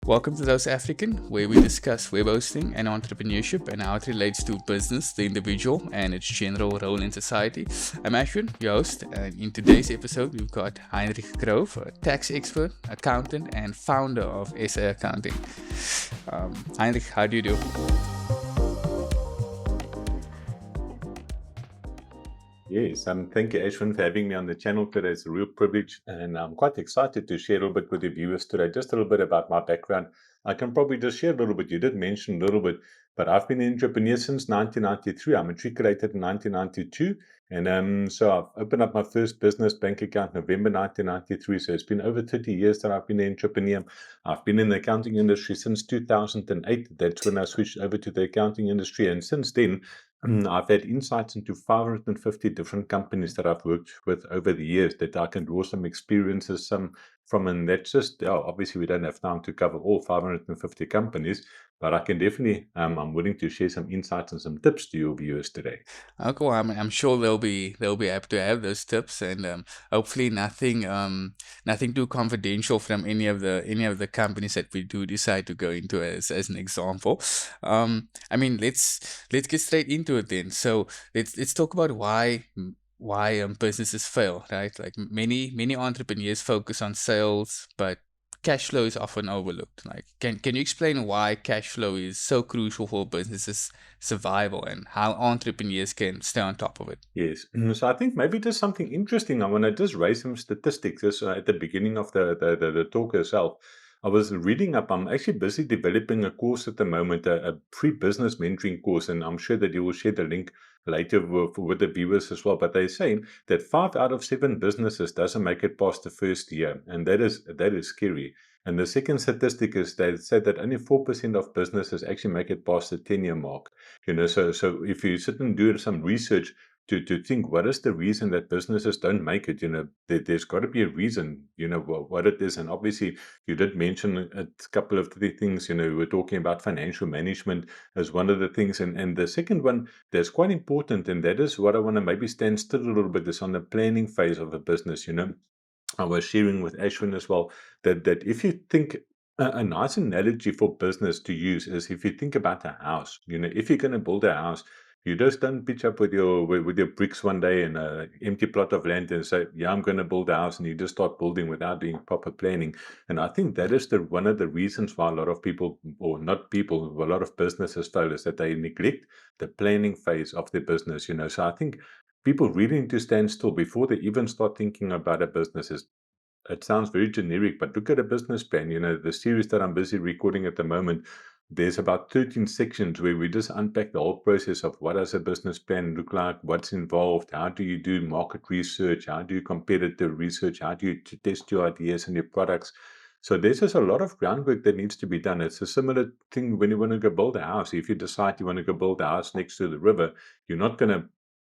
Welcome to HostAfrican, where we discuss web hosting and entrepreneurship and how it relates to business, the individual, and its general role in society. I'm Ashwin, your host, and in today's episode, we've got Heinrich Grove, a tax expert, accountant, and founder of SA Accounting. Heinrich, how do you do? Yes, thank you, Ashwin, for having me on the channel today. It's a real privilege, and I'm quite excited to share a little bit with the viewers today, just a little bit about my background. I can probably just share a little bit. You did mention a little bit, but I've been an entrepreneur since 1993. I matriculated in 1992, and so I've opened up my first business bank account November 1993. So it's been over 30 years that I've been an entrepreneur. I've been in the accounting industry since 2008. That's when I switched over to the accounting industry, and since then, I've had insights into 550 different companies that I've worked with over the years that I can draw some experiences from, and that's just, obviously we don't have time to cover all 550 companies, but I can definitely, I'm willing to share some insights and some tips to your viewers today. Okay, well, I'm sure they'll be happy to have those tips, and hopefully nothing too confidential from any of the companies that we do decide to go into as an example. I mean, let's get straight into it then. So let's talk about why businesses fail, right? Like many entrepreneurs focus on sales, but cash flow is often overlooked. Like, can you explain why cash flow is so crucial for businesses' survival and how entrepreneurs can stay on top of it? Yes. So I think maybe just something interesting. I want to just raise some statistics just, at the beginning of the talk itself. I was reading up. I'm actually busy developing a course at the moment, a free business mentoring course, and I'm sure that you will share the link later with the viewers as well. But they're saying that 5 out of 7 businesses doesn't make it past the first year, and that is scary. And the second statistic is they said that only 4% of businesses actually make it past the 10-year mark. So if you sit and do some research to think what is the reason that businesses don't make it, there's got to be a reason, what it is. And obviously you did mention a couple of the things, we were talking about financial management as one of the things, and the second one that's quite important, and that is what I want to maybe stand still a little bit, is on the planning phase of a business. I was sharing with Ashwin as well that if you think, a nice analogy for business to use is, if you think about a house, if you're going to build a house, you just don't pitch up with your bricks one day in an empty plot of land and say, yeah, I'm going to build a house, and you just start building without doing proper planning. And I think that is one of the reasons why a lot of people, or not people, a lot of businesses fail, is that they neglect the planning phase of their business. So I think people really need to stand still before they even start thinking about a business. It sounds very generic, but look at a business plan. The series that I'm busy recording at the moment, there's about 13 sections where we just unpack the whole process of what does a business plan look like, what's involved, how do you do market research, how do you competitive research, how do you test your ideas and your products. So there's just a lot of groundwork that needs to be done. It's a similar thing when you want to go build a house. If you decide you want to go build a house next to the river, you're not going to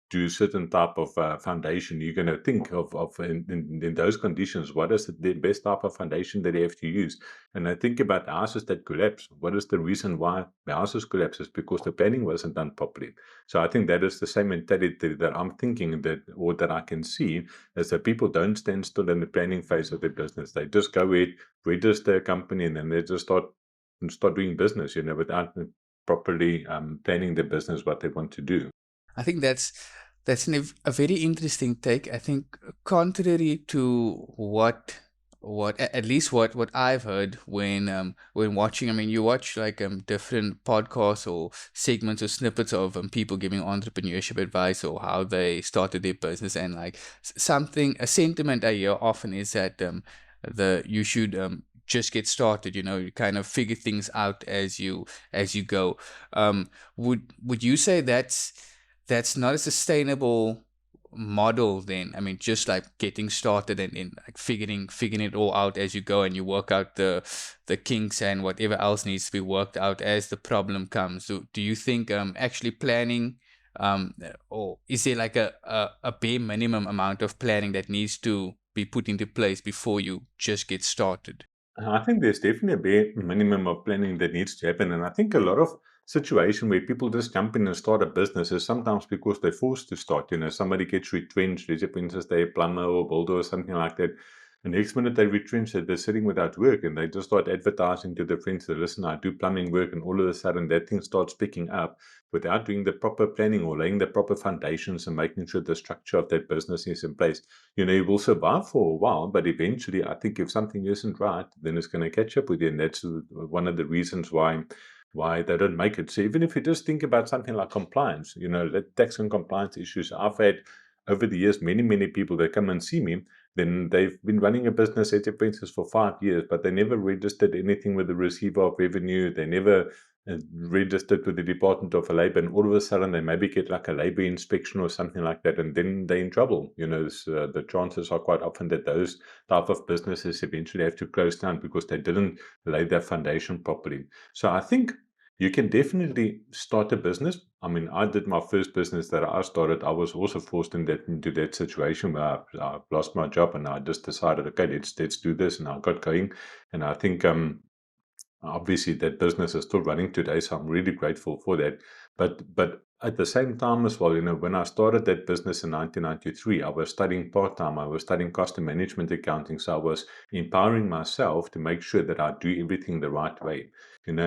do certain type of foundation. You're going to think of in those conditions, what is the best type of foundation that you have to use. And I think about houses that collapse. What is the reason why the houses collapse? Is because the planning wasn't done properly. So I think that is the same mentality that I'm thinking, that I can see, is that people don't stand still in the planning phase of their business. They just go ahead, register a company, and then they just start doing business, without properly planning the business, what they want to do. I think that's a very interesting take. I think contrary to at least what I've heard when watching. I mean, you watch like different podcasts or segments or snippets of people giving entrepreneurship advice or how they started their business, and like a sentiment I hear often is that the you should just get started. You kind of figure things out as you go. Would you say that's not a sustainable model then? I mean, just like getting started and like figuring it all out as you go, and you work out the kinks and whatever else needs to be worked out as the problem comes. Do you think actually planning, or is there like a bare minimum amount of planning that needs to be put into place before you just get started? I think there's definitely a bare minimum of planning that needs to happen. And I think a lot of situation where people just jump in and start a business is sometimes because they're forced to start. Somebody gets retrenched, let's say for instance, they're a plumber or builder or something like that. The next minute they retrench, they're sitting without work, and they just start advertising to their friends that, listen, I do plumbing work, and all of a sudden that thing starts picking up without doing the proper planning or laying the proper foundations and making sure the structure of that business is in place. You will survive for a while, but eventually, I think if something isn't right, then it's going to catch up with you, and that's one of the reasons why they don't make it. So even if you just think about something like compliance, the tax and compliance issues, I've had over the years many people that come and see me, then they've been running a business at expenses for 5 years, but they never registered anything with the receiver of revenue. They never registered with the Department of Labor, and all of a sudden they maybe get like a labor inspection or something like that, and then they're in trouble. The chances are quite often that those type of businesses eventually have to close down because they didn't lay their foundation properly. So I think you can definitely start a business. I mean, I did my first business that I started. I was also forced into that situation where I lost my job, and I just decided, okay, let's do this, and I got going. And I think obviously that business is still running today, so I'm really grateful for that. But at the same time as well, when I started that business in 1993, I was studying part-time. I was studying cost and management accounting, so I was empowering myself to make sure that I do everything the right way. And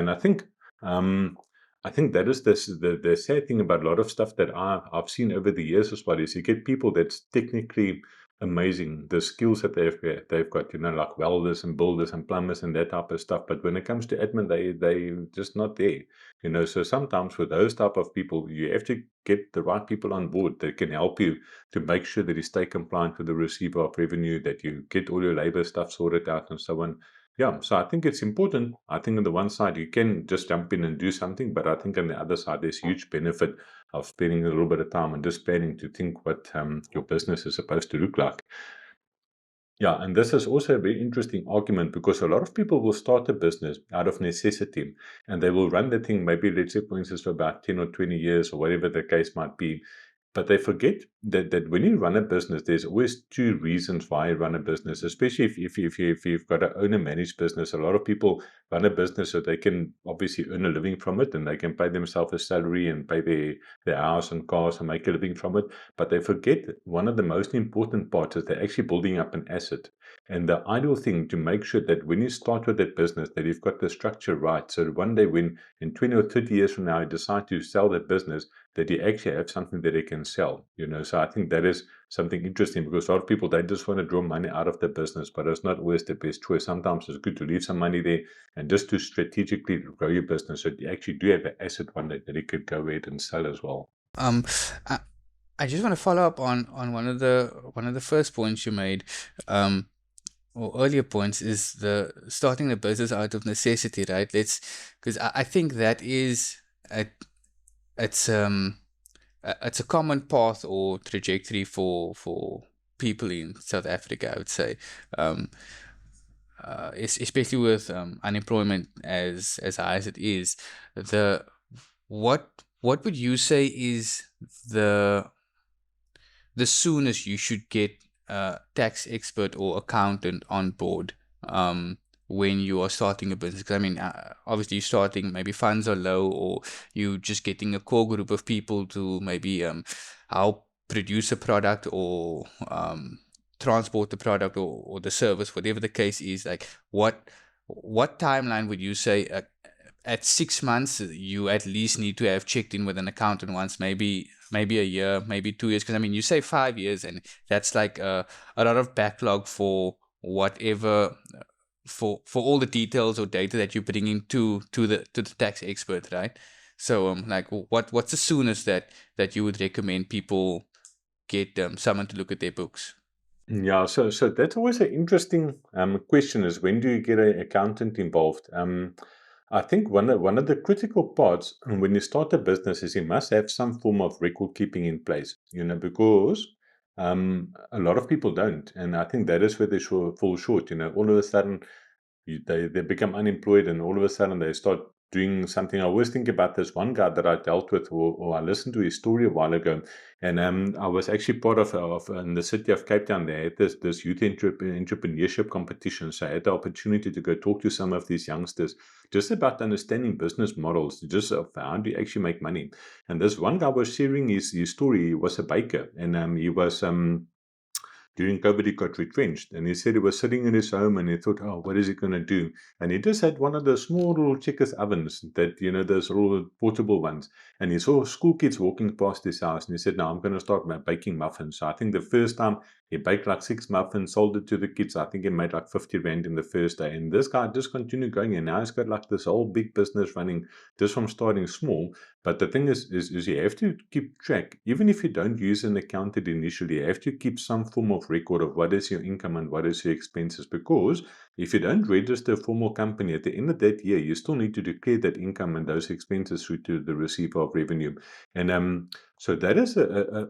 um, I think that is the sad thing about a lot of stuff that I've seen over the years as well, is you get people that's technically amazing, the skills that they've got, like welders and builders and plumbers and that type of stuff. But when it comes to admin, they just not there. So sometimes with those type of people, you have to get the right people on board that can help you to make sure that you stay compliant with the receiver of revenue, that you get all your labor stuff sorted out and so on. Yeah, so I think it's important. I think on the one side, you can just jump in and do something, but I think on the other side, there's huge benefit of spending a little bit of time and just planning to think what your business is supposed to look like. Yeah, and this is also a very interesting argument, because a lot of people will start a business out of necessity, and they will run the thing, maybe let's say for instance for about 10 or 20 years or whatever the case might be. But they forget that when you run a business, there's always two reasons why you run a business, especially if you've got an owner-managed business. A lot of people run a business so they can obviously earn a living from it, and they can pay themselves a salary and pay their house and cars and make a living from it. But they forget that one of the most important parts is they're actually building up an asset. And the ideal thing to make sure that when you start with that business, that you've got the structure right. So that one day when in 20 or 30 years from now you decide to sell that business, that you actually have something that they can sell. So I think that is something interesting, because a lot of people, they just want to draw money out of the business, but it's not always the best choice. Sometimes it's good to leave some money there and just to strategically grow your business, so you actually do have an asset one day that you could go ahead and sell as well. Um, I, I just want to follow up on one of the first points you made, or earlier points, is the starting the business out of necessity, right? Because I think that is a, it's a common path or trajectory for people in South Africa, I would say. Um, Especially with unemployment as high as it is, the what would you say is the the soonest you should get a tax expert or accountant on board when you are starting a business? Because I mean, obviously, you're starting, maybe funds are low, or you just getting a core group of people to maybe help produce a product, or transport the product, or the service, whatever the case is. Like, what timeline would you say? At 6 months, you at least need to have checked in with an accountant once, maybe a year, maybe 2 years. Because I mean, you say 5 years, and that's like a lot of backlog for whatever, for all the details or data that you're putting into to the tax expert, right? So like, what's the soonest that you would recommend people get someone to look at their books? Yeah, so that's always an interesting question, is when do you get an accountant involved? I think one of the critical parts when you start a business is you must have some form of record keeping in place, because a lot of people don't, and I think that is where they fall short. All of a sudden they become unemployed, and all of a sudden they start doing something. I always think about this one guy that I dealt with, or I listened to his story a while ago, and I was actually part of in the city of Cape Town. They had this youth entrepreneurship competition, so I had the opportunity to go talk to some of these youngsters just about understanding business models, just of how do you actually make money. And this one guy was sharing his story. He was a baker, and he was during COVID, he got retrenched, and he said he was sitting in his home and he thought, "Oh, what is he going to do?" And he just had one of those small little checkers ovens that, those little portable ones. And he saw school kids walking past his house, and he said, "No, I'm going to start baking muffins." So I think the first time he baked like 6 muffins, sold it to the kids. I think he made like 50 Rand in the first day. And this guy just continued going, and now he's got like this whole big business running just from starting small. But the thing is you have to keep track. Even if you don't use an accountant initially, you have to keep some form of record of what is your income and what is your expenses. Because if you don't register a formal company at the end of that year, you still need to declare that income and those expenses through to the receiver of revenue. And so that is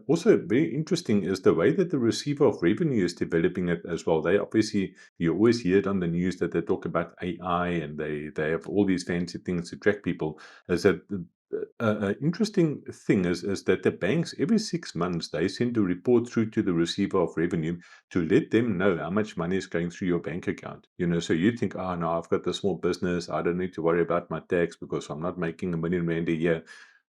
also very interesting is the way that the receiver of revenue is developing it as well. They obviously, you always hear it on the news that they talk about AI and they have all these fancy things to track people. Is that interesting thing is that the banks, every 6 months, they send a report through to the receiver of revenue to let them know how much money is going through your bank account. So you think, oh, no, I've got a small business. I don't need to worry about my tax because I'm not making R1 million a year.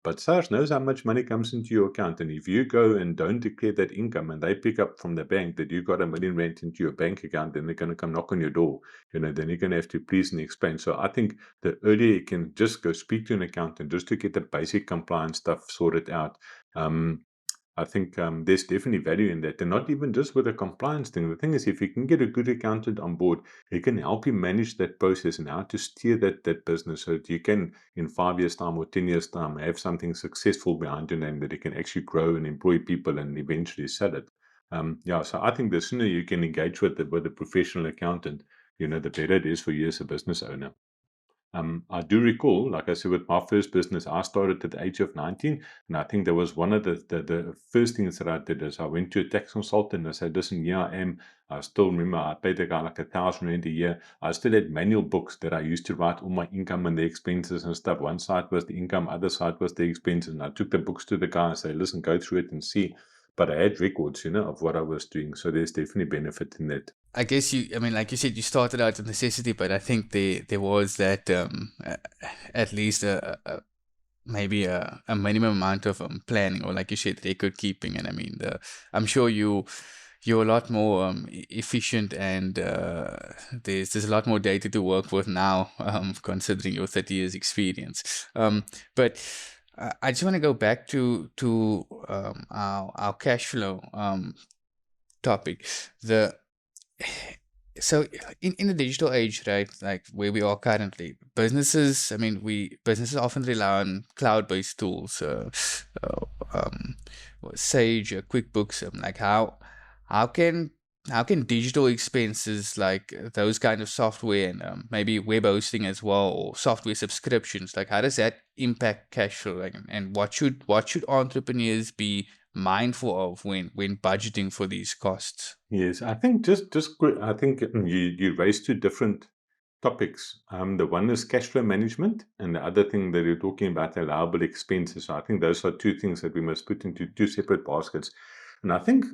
But SARS knows how much money comes into your account. And if you go and don't declare that income and they pick up from the bank that you got R1 million into your bank account, then they're going to come knock on your door. Then you're going to have to please and explain. So I think the earlier you can just go speak to an accountant just to get the basic compliance stuff sorted out. I think there's definitely value in that. And not even just with the compliance thing. The thing is, if you can get a good accountant on board, he can help you manage that process and how to steer that business so that you can, in 5 years' time or 10 years' time, have something successful behind your name that you can actually grow and employ people and eventually sell it. So I think the sooner you can engage with a professional accountant, the better it is for you as a business owner. I do recall, like I said, with my first business, I started at the age of 19. And I think that was one of the first things that I did is I went to a tax consultant and I said, listen, here I am. I still remember I paid the guy like R1,000 a year. I still had manual books that I used to write all my income and the expenses and stuff. One side was the income, other side was the expenses. And I took the books to the guy and said, listen, go through it and see. But I had records, of what I was doing. So there's definitely benefit in that. I guess I mean, like you said, you started out of necessity, but I think there was that at least maybe a minimum amount of planning, or like you said, record keeping. And I mean, I'm sure you're a lot more efficient, and there's a lot more data to work with now, considering your 30 years experience. But I just want to go back to our cash flow topic. So in the digital age, right, like where we are currently, businesses, I mean, businesses often rely on cloud-based tools, uh, um, Sage, QuickBooks. Like how can digital expenses, like those kind of software, and maybe web hosting as well, or software subscriptions, like how does that impact cash flow? Like, and what should entrepreneurs be mindful of when budgeting for these costs? Yes, I think I think you raised two different topics. The one is cash flow management, and the other thing that you're talking about allowable expenses. So I think those are two things that we must put into two separate baskets. And I think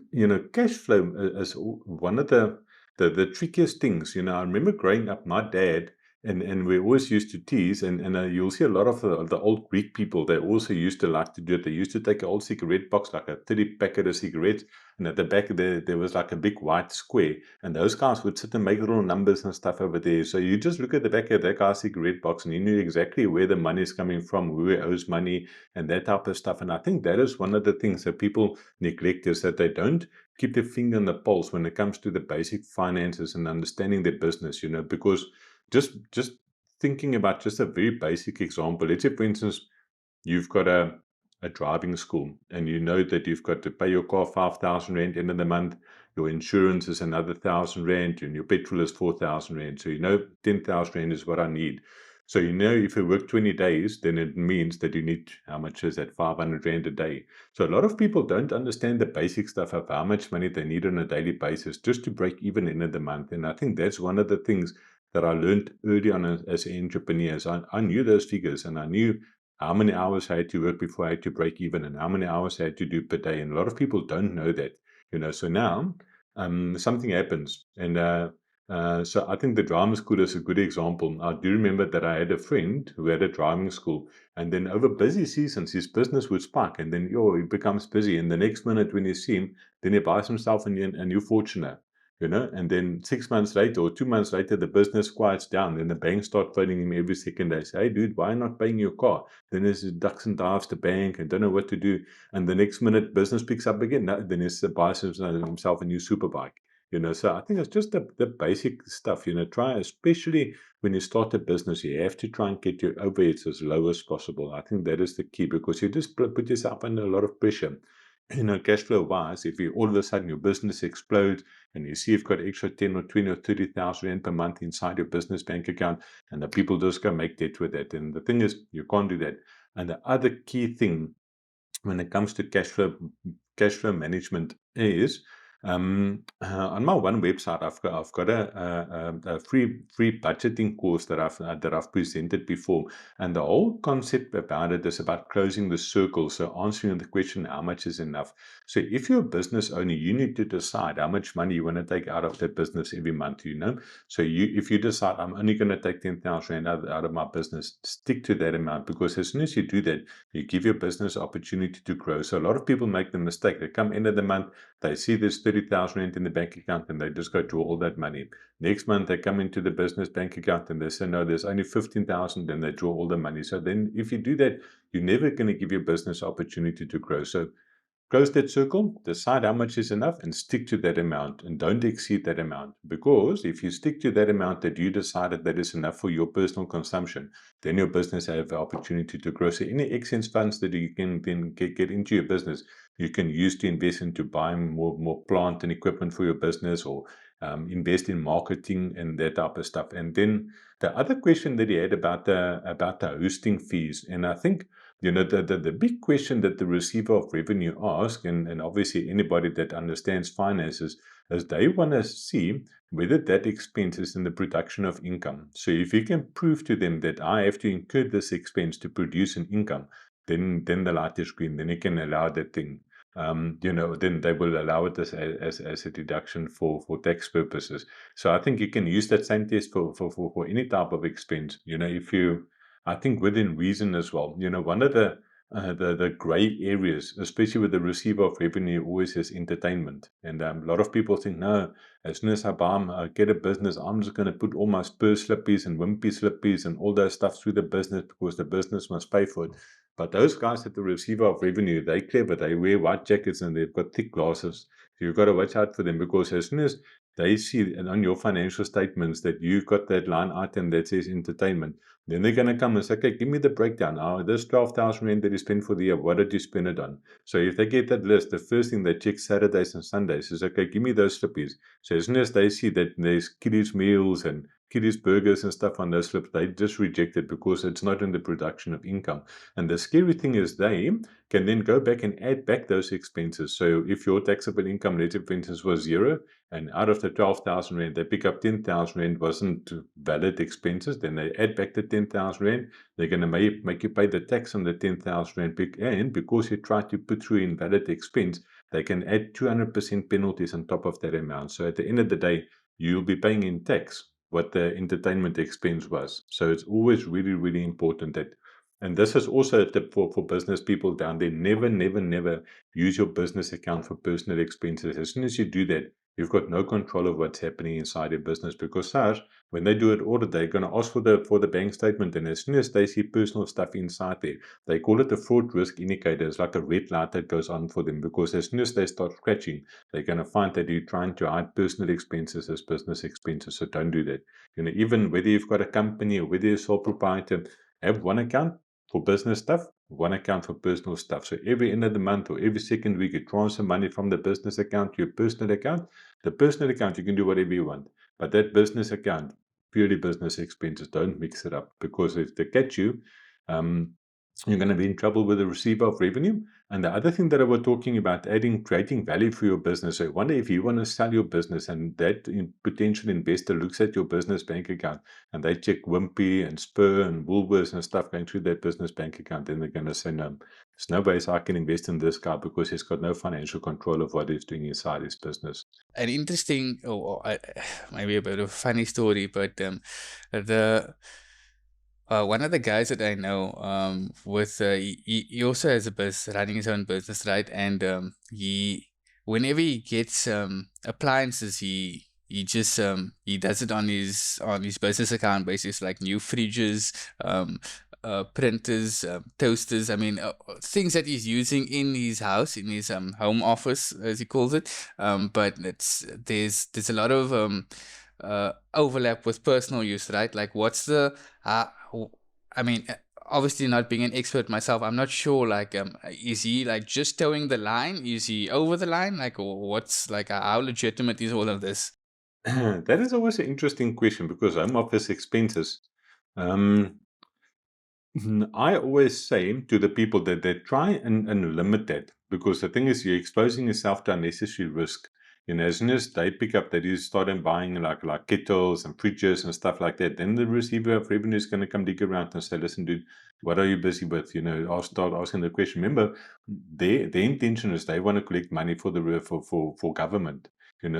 cash flow is one of the trickiest things. I remember growing up, my dad. And we always used to tease, and you'll see a lot of the old Greek people. They also used to like to do it. They used to take an old cigarette box, like a 30 packet of cigarettes, and at the back there was like a big white square, and those guys would sit and make little numbers and stuff over there. So you just look at the back of that guy's cigarette box, and you knew exactly where the money is coming from, who owes money, and that type of stuff. And I think that is one of the things that people neglect, is that they don't keep their finger on the pulse when it comes to the basic finances and understanding their business. Because just thinking about just a very basic example. Let's say, for instance, you've got a driving school, and you know that you've got to pay your car 5,000 Rand end of the month. Your insurance is another 1,000 Rand, and your petrol is 4,000 Rand. So 10,000 Rand is what I need. So if you work 20 days, then it means that you need, how much is that, 500 Rand a day. So a lot of people don't understand the basic stuff of how much money they need on a daily basis just to break even end of the month. And I think that's one of the things that I learned early on as an entrepreneur. So I knew those figures, and I knew how many hours I had to work before I had to break even, and how many hours I had to do per day. And a lot of people don't know that. So now something happens, and So I think the driving school is a good example. I do remember that I had a friend who had a driving school, and then over busy seasons, his business would spike, and then he becomes busy. And the next minute, when you see him, then he buys himself a new Fortuner, And then 6 months later or 2 months later, the business quiets down. Then the bank start phoning him every second day. Say, hey, dude, why not paying your car? Then there's ducks and dives to bank and don't know what to do. And the next minute, business picks up again. Then he buys himself a new super bike. So I think it's just the basic stuff, try, especially when you start a business, you have to try and get your overheads as low as possible. I think that is the key because you just put yourself under a lot of pressure. Cash flow wise, if you all of a sudden your business explodes and you see you've got extra 10 or 20 or 30,000 Rand per month inside your business bank account, and the people just go make debt with that. And the thing is, you can't do that. And the other key thing when it comes to cash flow management is on my one website I've got a free budgeting course that I've presented before, and the whole concept about it is about closing the circle, so answering the question how much is enough. So if you're a business owner, you need to decide how much money you want to take out of that business every month. So if you decide I'm only going to take 10,000 Rand out of my business, stick to that amount, because as soon as you do that, you give your business opportunity to grow. So a lot of people make the mistake. They come end of the month, they see there's 30,000 Rand in the bank account, and they just go draw all that money. Next month, they come into the business bank account and they say, no, there's only 15,000, and they draw all the money. So then if you do that, you're never going to give your business opportunity to grow. So close that circle, decide how much is enough, and stick to that amount, and don't exceed that amount. Because if you stick to that amount that you decided that is enough for your personal consumption, then your business have the opportunity to grow. So any excess funds that you can then get into your business, you can use to invest into buying more plant and equipment for your business, or invest in marketing and that type of stuff. And then the other question that he had about the hosting fees, and I think the big question that the receiver of revenue asks, and obviously anybody that understands finances, is they want to see whether that expense is in the production of income. So if you can prove to them that I have to incur this expense to produce an income, then the light is green. Then you can allow that thing. Then they will allow it as a deduction for tax purposes. So I think you can use that same test for any type of expense. If you I think within reason as well. One of the gray areas, especially with the receiver of revenue, always is entertainment. And a lot of people think, no, as soon as I get a business, I'm just going to put all my spur slippies and wimpy slippies and all that stuff through the business because the business must pay for it. But those guys at the receiver of revenue, they clever. They wear white jackets and they've got thick glasses. So you've got to watch out for them, because as soon as they see and on your financial statements that you've got that line item that says entertainment, then they're going to come and say, okay, give me the breakdown. This 12,000 Rand that you spent for the year, what did you spend it on? So if they get that list, the first thing they check Saturdays and Sundays is, okay, give me those slippies. So as soon as they see that there's kiddies meals and kiddies burgers and stuff on those slips, they just reject it because it's not in the production of income. And the scary thing is they can then go back and add back those expenses. So if your taxable income, let's say, for instance, was zero, and out of the 12,000 Rand, they pick up 10,000 Rand wasn't valid expenses, then they add back the 10,000 Rand. They're going to make you pay the tax on the 10,000 Rand. And because you try to put through invalid expense, they can add 200% penalties on top of that amount. So at the end of the day, you'll be paying in tax what the entertainment expense was. So it's always really, really important that, and this is also a tip for business people down there, never, never, never use your business account for personal expenses. As soon as you do that, you've got no control of what's happening inside your business, because SARS, when they do an audit, they're going to ask for the bank statement, and as soon as they see personal stuff inside there, they call it a fraud risk indicator. It's like a red light that goes on for them, because as soon as they start scratching, they're going to find that you're trying to hide personal expenses as business expenses. So don't do that. Even whether you've got a company or whether you're sole proprietor, have one account for business stuff, one account for personal stuff. So every end of the month or every second week, you transfer money from the business account to your personal account. The personal account, you can do whatever you want. But that business account, purely business expenses, don't mix it up, because if they catch you, um, you're going to be in trouble with the receiver of revenue. And the other thing that I was talking about, creating value for your business. So I wonder if you want to sell your business and that potential investor looks at your business bank account and they check Wimpy and Spur and Woolworths and stuff going through that business bank account, then they're going to say, no, There's no ways I can invest in this guy because he's got no financial control of what he's doing inside his business. An interesting, maybe a bit of a funny story, but the one of the guys that I know, with he also has a business, running his own business, right? And whenever he gets appliances, he just he does it on his business account basis, like new fridges, printers, toasters. I mean, things that he's using in his house, in his home office, as he calls it. But there's a lot of overlap with personal use, right? Like, what's the I mean, obviously not being an expert myself, I'm not sure. Like, is he like just towing the line? Is he over the line? Like, or what's like how legitimate is all of this? That is always an interesting question because home office expenses. Um, I always say to the people that they try and limit that because the thing is you're exposing yourself to unnecessary risk. As soon as they pick up that you start buying like kettles and fridges and stuff like that, then the receiver of revenue is going to come dig around and say, listen, dude, what are you busy with? I'll start asking the question. Remember, their intention is they want to collect money for the for government.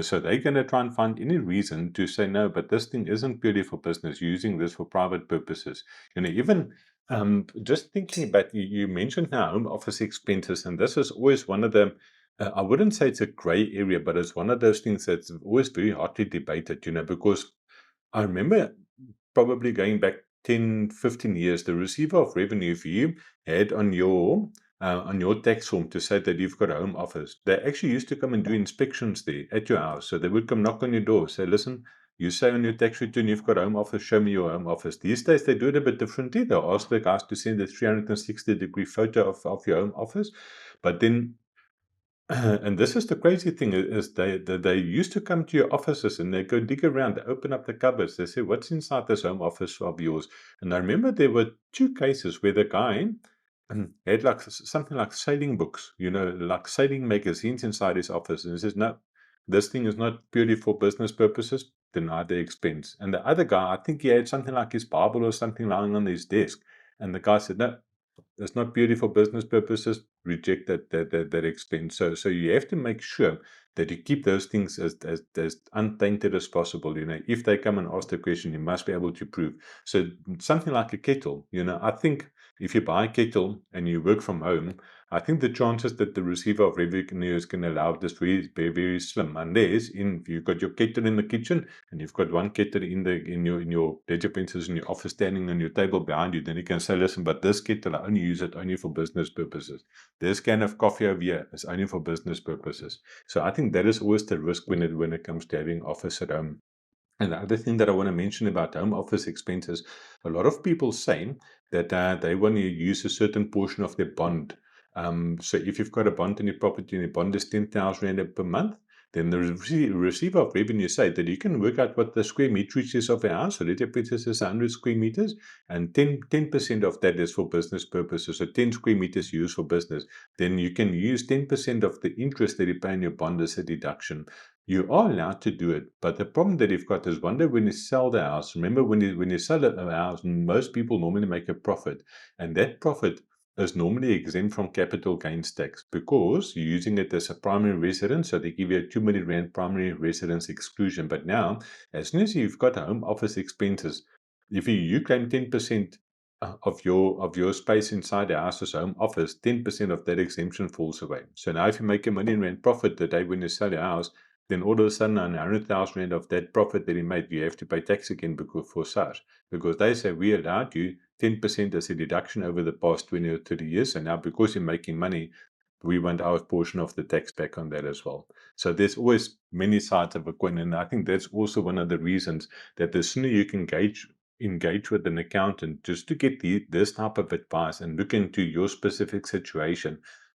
So they're going to try and find any reason to say no, but this thing isn't purely for business, you're using this for private purposes. Even just thinking about you mentioned now home office expenses, and this is always one of the, I wouldn't say it's a gray area, but it's one of those things that's always very hotly debated, because I remember probably going back 10, 15 years, the receiver of revenue for you had on your tax form to say that you've got a home office. They actually used to come and do inspections there at your house. So they would come knock on your door, say, listen, you say on your tax return you've got a home office, show me your home office. These days they do it a bit differently. They'll ask the guys to send a 360-degree photo of your home office. But then and this is the crazy thing is they used to come to your offices and they go dig around, they open up the cupboards, they say, what's inside this home office of yours? And I remember there were two cases where the guy had like something like sailing books, like sailing magazines inside his office. And he says, no, this thing is not purely for business purposes, deny the expense. And the other guy, I think he had something like his Bible or something lying on his desk. And the guy said, no, it's not purely for business purposes. Reject that expense. So you have to make sure that you keep those things as untainted as possible. If they come and ask the question, you must be able to prove. So something like a kettle. I think if you buy a kettle and you work from home, I think the chances that the receiver of revenue is going to allow this very, very, very slim. Unless you've got your kettle in the kitchen and you've got one kettle in your ledger pencils in your office standing on your table behind you, then you can say, listen, but this kettle, I only use it only for business purposes. This can of coffee over here is only for business purposes. So I think that is always the risk when it comes to having office at home. And the other thing that I want to mention about home office expenses, a lot of people say that they want to use a certain portion of their bond. So if you've got a bond in your property and your bond is 10,000 Rand per month, then the receiver of revenue say that you can work out what the square meterage is of a house. So let your put this as 100 square meters, and 10% of that is for business purposes. So 10 square meters used for business. Then you can use 10% of the interest that you pay on your bond as a deduction. You are allowed to do it, but the problem that you've got is one day when you sell the house, remember when you sell a house, most people normally make a profit, and that profit is normally exempt from capital gains tax because you're using it as a primary residence, so they give you a 2 million rand primary residence exclusion. But now, as soon as you've got home office expenses, if you claim 10% of your space inside the house as home office, 10% of that exemption falls away. So now if you make a 1 million rand profit the day when you sell your house, then all of a sudden on 100,000 Rand of that profit that he made, you have to pay tax again because for SARS. Because they say we allowed you 10% as a deduction over the past 20 or 30 years. And now because you're making money, we want our portion of the tax back on that as well. So there's always many sides of a coin. And I think that's also one of the reasons that the sooner you can engage with an accountant just to get this type of advice and look into your specific situation,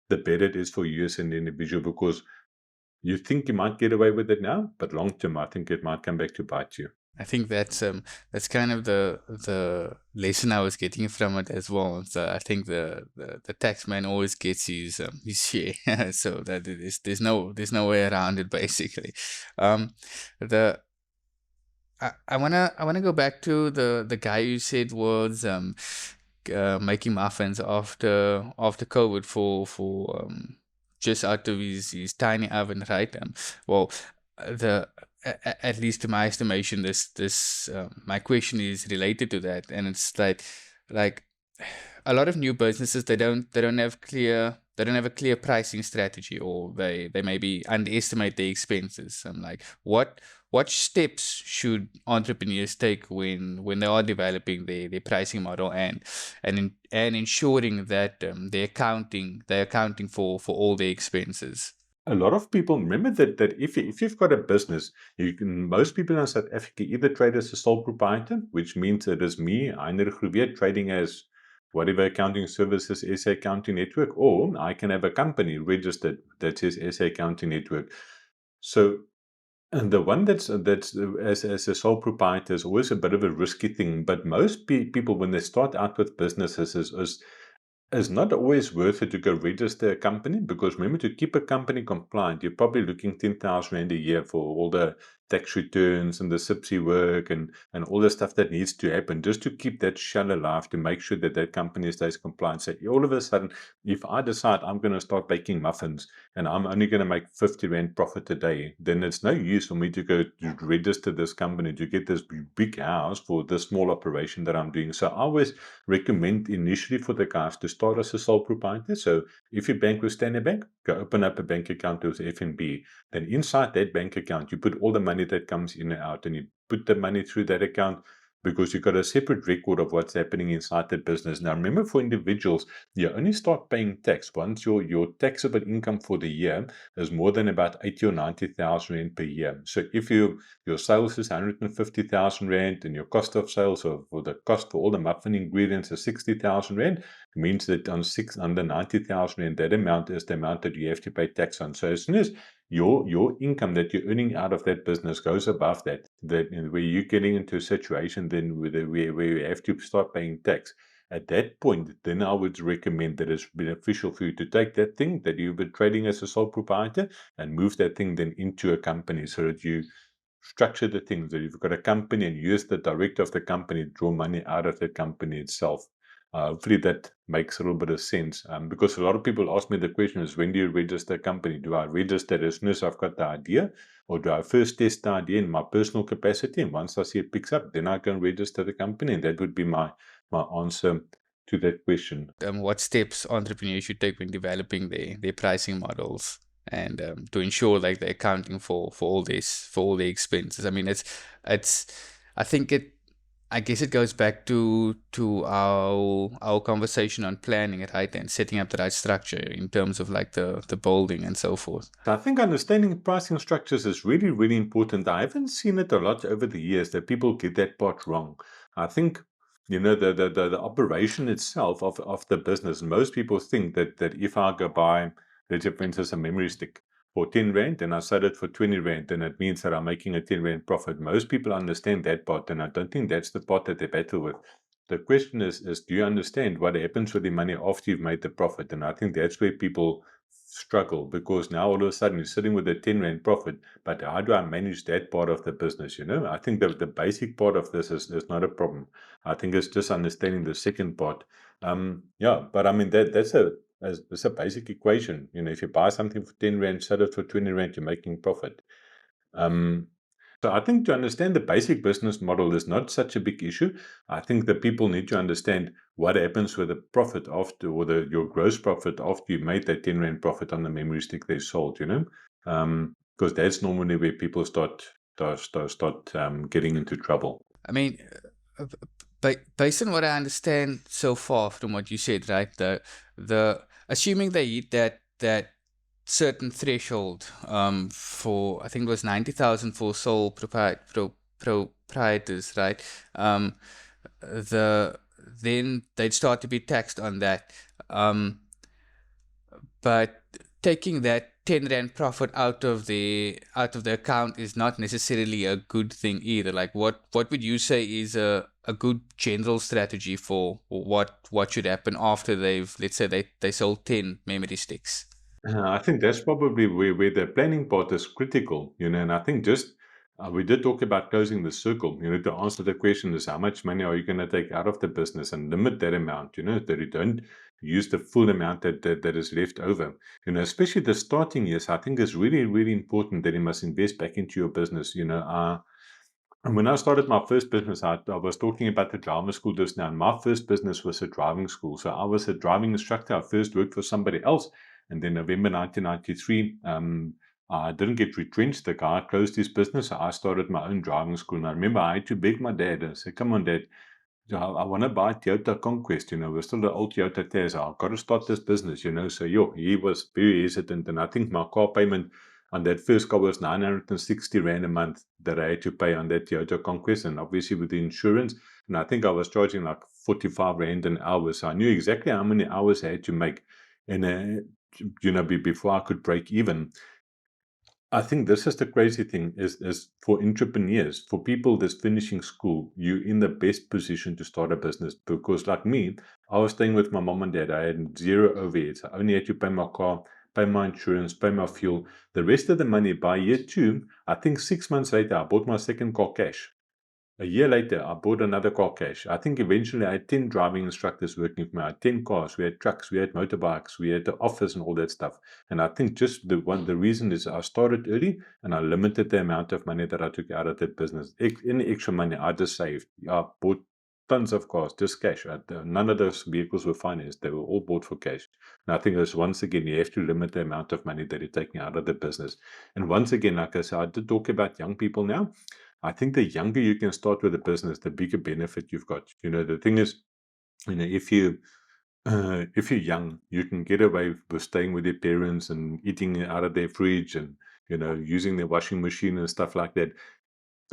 the better it is for you as an individual because you think you might get away with it now, but long term, I think it might come back to bite you. I think that's kind of the lesson I was getting from it as well. So I think the tax man always gets his share, so that there's no way around it basically. The I wanna go back to the guy you said was making muffins after COVID for just out of his tiny oven, right? Well, the at least to my estimation, this my question is related to that, and it's like a lot of new businesses, they don't have a clear pricing strategy, or they maybe underestimate their expenses. I'm like, what steps should entrepreneurs take when they are developing their pricing model, and ensuring that they're accounting for all their expenses? A lot of people remember that if you've got a business, you can. Most people in South Africa either trade as a sole proprietor, which means it is me, Heinrich Grove, trading as whatever accounting services SA Accounting Network, or I can have a company registered that says SA Accounting Network. So, and the one that's as a sole proprietor is always a bit of a risky thing. But most people, when they start out with businesses, is not always worth it to go register a company, because remember, to keep a company compliant, you're probably looking 10,000 Rand a year for all the tax returns and the SIPSI work and all the stuff that needs to happen just to keep that shell alive, to make sure that that company stays compliant. So all of a sudden, if I decide I'm going to start baking muffins and I'm only going to make 50 Rand profit a day, then it's no use for me to go to register this company to get this big house for this small operation that I'm doing. So I always recommend initially for the guys to start as a sole proprietor. So if you bank with Standard Bank, go open up a bank account with FNB. Then inside that bank account, you put all the money that comes in and out, and you put the money through that account, because you've got a separate record of what's happening inside the business. Now, remember, for individuals, you only start paying tax once your taxable income for the year is more than about 80 or 90,000 Rand per year. So if your sales is 150,000 Rand and your cost of sales, or the cost for all the muffin ingredients is 60,000 Rand, means that under 90,000 Rand, that amount is the amount that you have to pay tax on. So as soon as your income that you're earning out of that business goes above that, where you're getting into a situation then where you have to start paying tax. At that point, then I would recommend that it's beneficial for you to take that thing that you've been trading as a sole proprietor and move that thing then into a company, so that you structure the things that you've got a company and use the director of the company to draw money out of the company itself. Hopefully that makes a little bit of sense, because a lot of people ask me the question is, when do you register a company? Do I register as soon as I've got the idea, or do I first test the idea in my personal capacity, and once I see it picks up, then I can register the company? And that would be my answer to that question. What steps entrepreneurs should take when developing their pricing models, and to ensure like they're accounting for all this, for all the expenses. I mean, it's I think I guess it goes back to our conversation on planning it, right, and setting up the right structure in terms of like the building and so forth. So I think understanding pricing structures is really, really important. I haven't seen it a lot over the years that people get that part wrong. I think, the operation itself of the business, most people think that if I go buy, let's say, for instance, a memory stick for 10 Rand and I sell it for 20 Rand, then it means that I'm making a 10 Rand profit. Most people understand that part, and I don't think that's the part that they battle with. The question is, do you understand what happens with the money after you've made the profit? And I think that's where people struggle, because now all of a sudden you're sitting with a 10 Rand profit, but how do I manage that part of the business? I think that the basic part of this is not a problem. I think it's just understanding the second part. Yeah, but I mean, that's a basic equation. If you buy something for 10 Rand, sell it for 20 Rand, you're making profit. Um, so I think to understand the basic business model is not such a big issue. I think that people need to understand what happens with the profit after, or your gross profit after you made that 10 Rand profit on the memory stick they sold, because that's normally where people start getting into trouble. I mean, based on what I understand so far from what you said, right? The assuming they hit that certain threshold, for, I think it was 90,000 for sole proprietors, right? Then they'd start to be taxed on that. But taking that 10 Rand profit out of the account is not necessarily a good thing either. Like, what would you say is a good general strategy for what should happen after let's say they sold 10 memory sticks? I think that's probably where the planning part is critical, and I think just We did talk about closing the circle. To answer the question is how much money are you going to take out of the business and limit that amount, that you don't use the full amount that is left over. Especially the starting years, I think it's really, really important that you must invest back into your business. And when I started my first business, I was talking about the drama school just now. And my first business was a driving school. So I was a driving instructor. I first worked for somebody else. And then November 1993, I didn't get retrenched. The guy closed his business. So I started my own driving school. And I remember I had to beg my dad and say, come on, Dad, I want to buy Toyota Conquest. We're still the old Toyota Tesla. I've got to start this business. So, he was very hesitant. And I think my car payment on that first car was 960 Rand a month that I had to pay on that Toyota Conquest. And obviously with the insurance. And I think I was charging like 45 Rand an hour. So I knew exactly how many hours I had to make. And, before I could break even. I think this is the crazy thing is for entrepreneurs, for people that's finishing school, you're in the best position to start a business because like me, I was staying with my mom and dad. I had zero overheads. I only had to pay my car, pay my insurance, pay my fuel. The rest of the money by year two, I think 6 months later, I bought my second car cash. A year later, I bought another car cash. I think eventually I had 10 driving instructors working for me. I had 10 cars. We had trucks. We had motorbikes. We had the office and all that stuff. And I think just the reason is I started early and I limited the amount of money that I took out of that business. Any extra money I just saved. I bought tons of cars, just cash. None of those vehicles were financed. They were all bought for cash. And I think that's once again, you have to limit the amount of money that you're taking out of the business. And once again, like I said, I did talk about young people now. I think the younger you can start with a business, the bigger benefit you've got. The thing is, if you're young, you can get away with staying with your parents and eating out of their fridge and using their washing machine and stuff like that.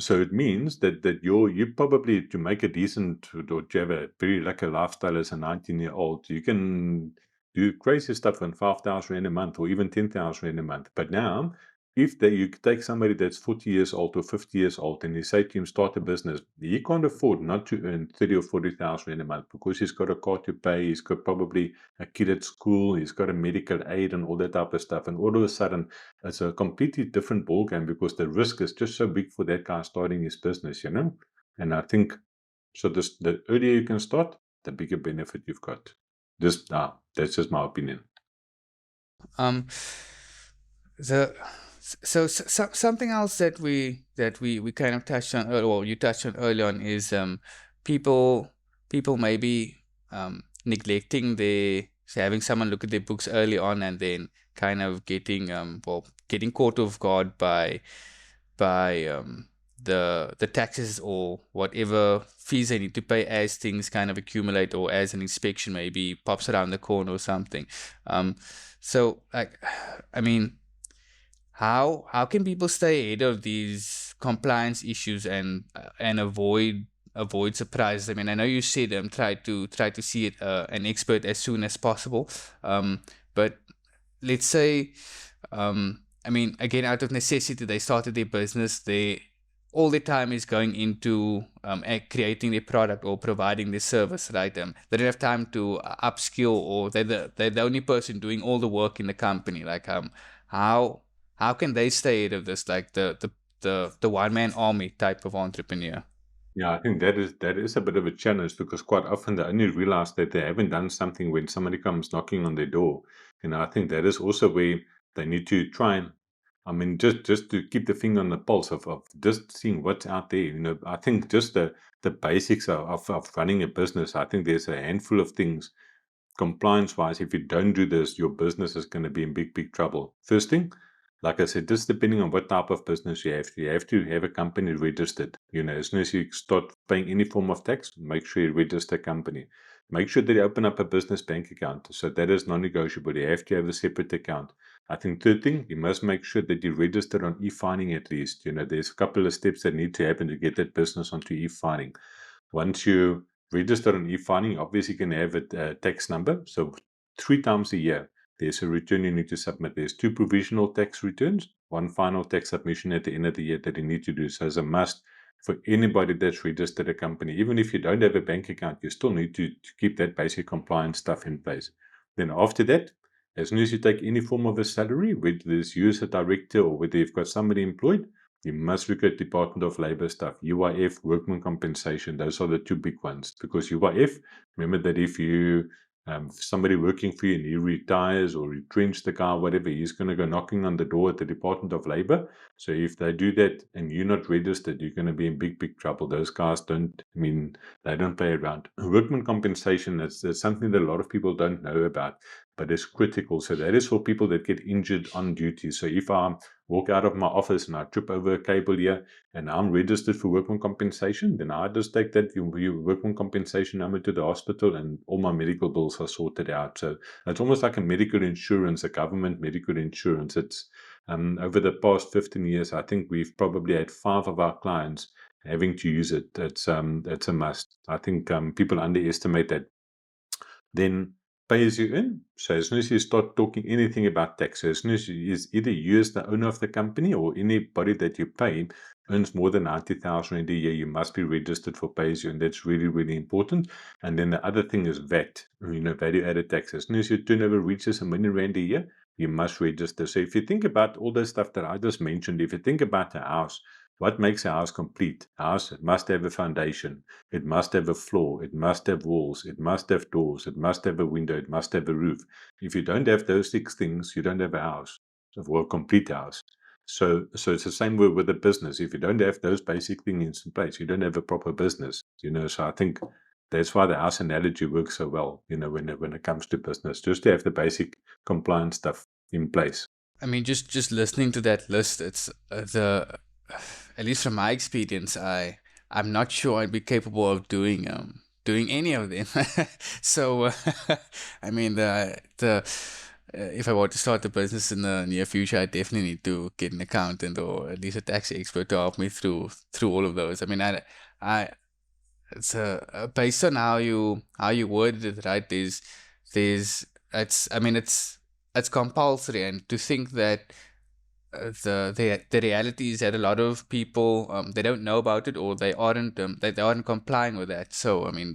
So it means that you probably to make a decent or to have a very lucky lifestyle as a 19-year-old, you can do crazy stuff on 5,000 Rand a month or even 10,000 Rand a month. But now, if you take somebody that's 40 years old or 50 years old and you say to him, start a business, he can't afford not to earn 30 or 40,000 Rand a month because he's got a car to pay, he's got probably a kid at school, he's got a medical aid and all that type of stuff. And all of a sudden, it's a completely different ballgame because the risk is just so big for that guy starting his business. And I think so. The earlier you can start, the bigger benefit you've got. That's just my opinion. Um, the something else that we kind of touched on earlier, or you touched on early on, is people maybe neglecting their so having someone look at their books early on and then kind of getting caught off guard by the taxes or whatever fees they need to pay as things kind of accumulate or as an inspection maybe pops around the corner or something. So like, I mean, how can people stay ahead of these compliance issues and avoid surprises? I mean, I know you said try to see it an expert as soon as possible. But let's say, I mean, again, out of necessity, they started their business. All the time is going into creating their product or providing their service, right? They don't have time to upskill, or they're the only person doing all the work in the company. Like, how can they stay ahead of this, like the one man army type of entrepreneur? Yeah, I think that is a bit of a challenge because quite often they only realize that they haven't done something when somebody comes knocking on their door. I think that is also where they need to try and, I mean, just to keep the finger on the pulse of just seeing what's out there. I think just the basics of running a business. I think there's a handful of things compliance wise. If you don't do this, your business is going to be in big, big trouble. First thing, like I said, just depending on what type of business you have to have a company registered. As soon as you start paying any form of tax, make sure you register a company. Make sure that you open up a business bank account. So that is non-negotiable. You have to have a separate account. I think third thing, you must make sure that you register on e-filing at least. There's a couple of steps that need to happen to get that business onto e-filing. Once you register on e-filing, obviously you can have a tax number. So 3 times a year, there's a return you need to submit. There's 2 provisional tax returns, 1 final tax submission at the end of the year that you need to do. So as a must for anybody that's registered a company, even if you don't have a bank account, you still need to keep that basic compliance stuff in place. Then after that, as soon as you take any form of a salary, whether it's you as a director or whether you've got somebody employed, You must look at Department of Labor stuff, UIF, workman compensation. Those are the two big ones. Because UIF, remember that if you somebody working for you and he retires or retrench the guy, whatever, he's going to go knocking on the door at the Department of Labor. So if they do that and you're not registered, you're going to be in big, big trouble. Those guys don't, I mean, they don't play around. Workman compensation, that's something that a lot of people don't know about, but it's critical. So that is for people that get injured on duty. So if I walk out of my office and I trip over a cable here and I'm registered for workman compensation, then I just take that workman compensation number to the hospital and all my medical bills are sorted out. So it's almost like a medical insurance, a government medical insurance. It's over the past 15 years, I think we've probably had 5 of our clients having to use it. It's a must. I think people underestimate that. Then pay as you earn. So as soon as you start talking anything about tax, so as soon as you is either you as the owner of the company or anybody that you pay earns more than 90,000 a year, you must be registered for pay as you earn. That's really, really important. And then the other thing is VAT, value added tax. As soon as your turnover reaches R1 million a year, you must register. So if you think about all the stuff that I just mentioned, if you think about a house, what makes a house complete? A house must have a foundation. It must have a floor. It must have walls. It must have doors. It must have a window. It must have a roof. If you don't have those 6 things, you don't have a house, or a complete house. So it's the same with a business. If you don't have those basic things in place, you don't have a proper business. So I think that's why the house analogy works so well. When it comes to business, just to have the basic compliance stuff in place. I mean, just listening to that list, it's the at least from my experience, I'm not sure I'd be capable of doing any of them. So, I mean, the if I were to start a business in the near future, I definitely need to get an accountant or at least a tax expert to help me through all of those. I mean, I it's based on how you worded it, right? There's it's I mean it's compulsory, and to think that the reality is that a lot of people they don't know about it, or they aren't complying with that. So I mean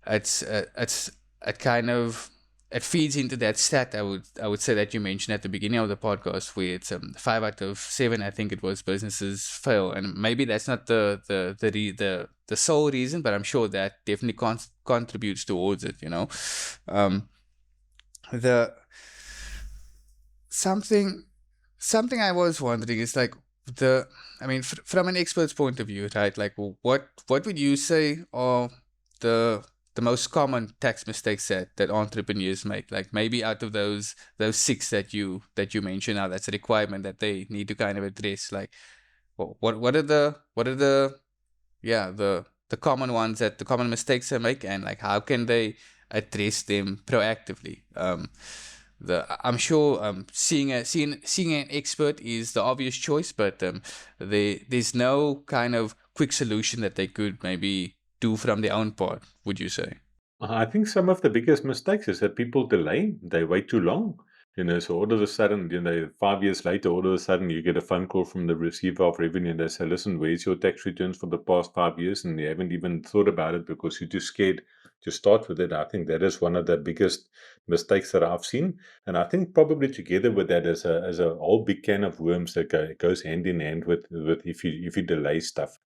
it's it kind of it feeds into that stat I would say that you mentioned at the beginning of the podcast, where it's 5 out of 7, I think it was, businesses fail. And maybe that's not the sole reason, but I'm sure that definitely contributes towards it, the something something I was wondering is like I mean, from an expert's point of view, right? Like, what would you say are the the most common tax mistakes that entrepreneurs make? Like, maybe out of those 6 that you mentioned now, that's a requirement that they need to kind of address. Like, what are the yeah, the common ones, that the common mistakes they make, and like how can they address them proactively? I'm sure seeing an expert is the obvious choice, but there's no kind of quick solution that they could maybe do from their own part, would you say? I think some of the biggest mistakes is that people delay, they wait too long. So all of a sudden, 5 years later, all of a sudden you get a phone call from the receiver of revenue and they say, listen, where's your tax returns for the past 5 years? And you haven't even thought about it because you're too scared to start with it. I think that is one of the biggest mistakes that I've seen. And I think probably together with that is a whole big can of worms that goes hand in hand with if you delay stuff.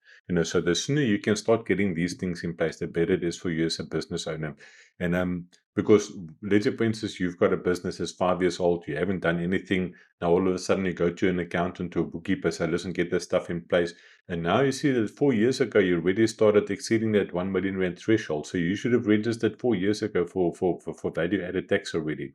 So the sooner you can start getting these things in place, the better it is for you as a business owner. And because let's say, for instance, you've got a business that's 5 years old, you haven't done anything. Now all of a sudden you go to an accountant or a bookkeeper, say, listen, get this stuff in place. And now you see that 4 years ago you already started exceeding that R1 million threshold. So you should have registered 4 years ago for value added tax already.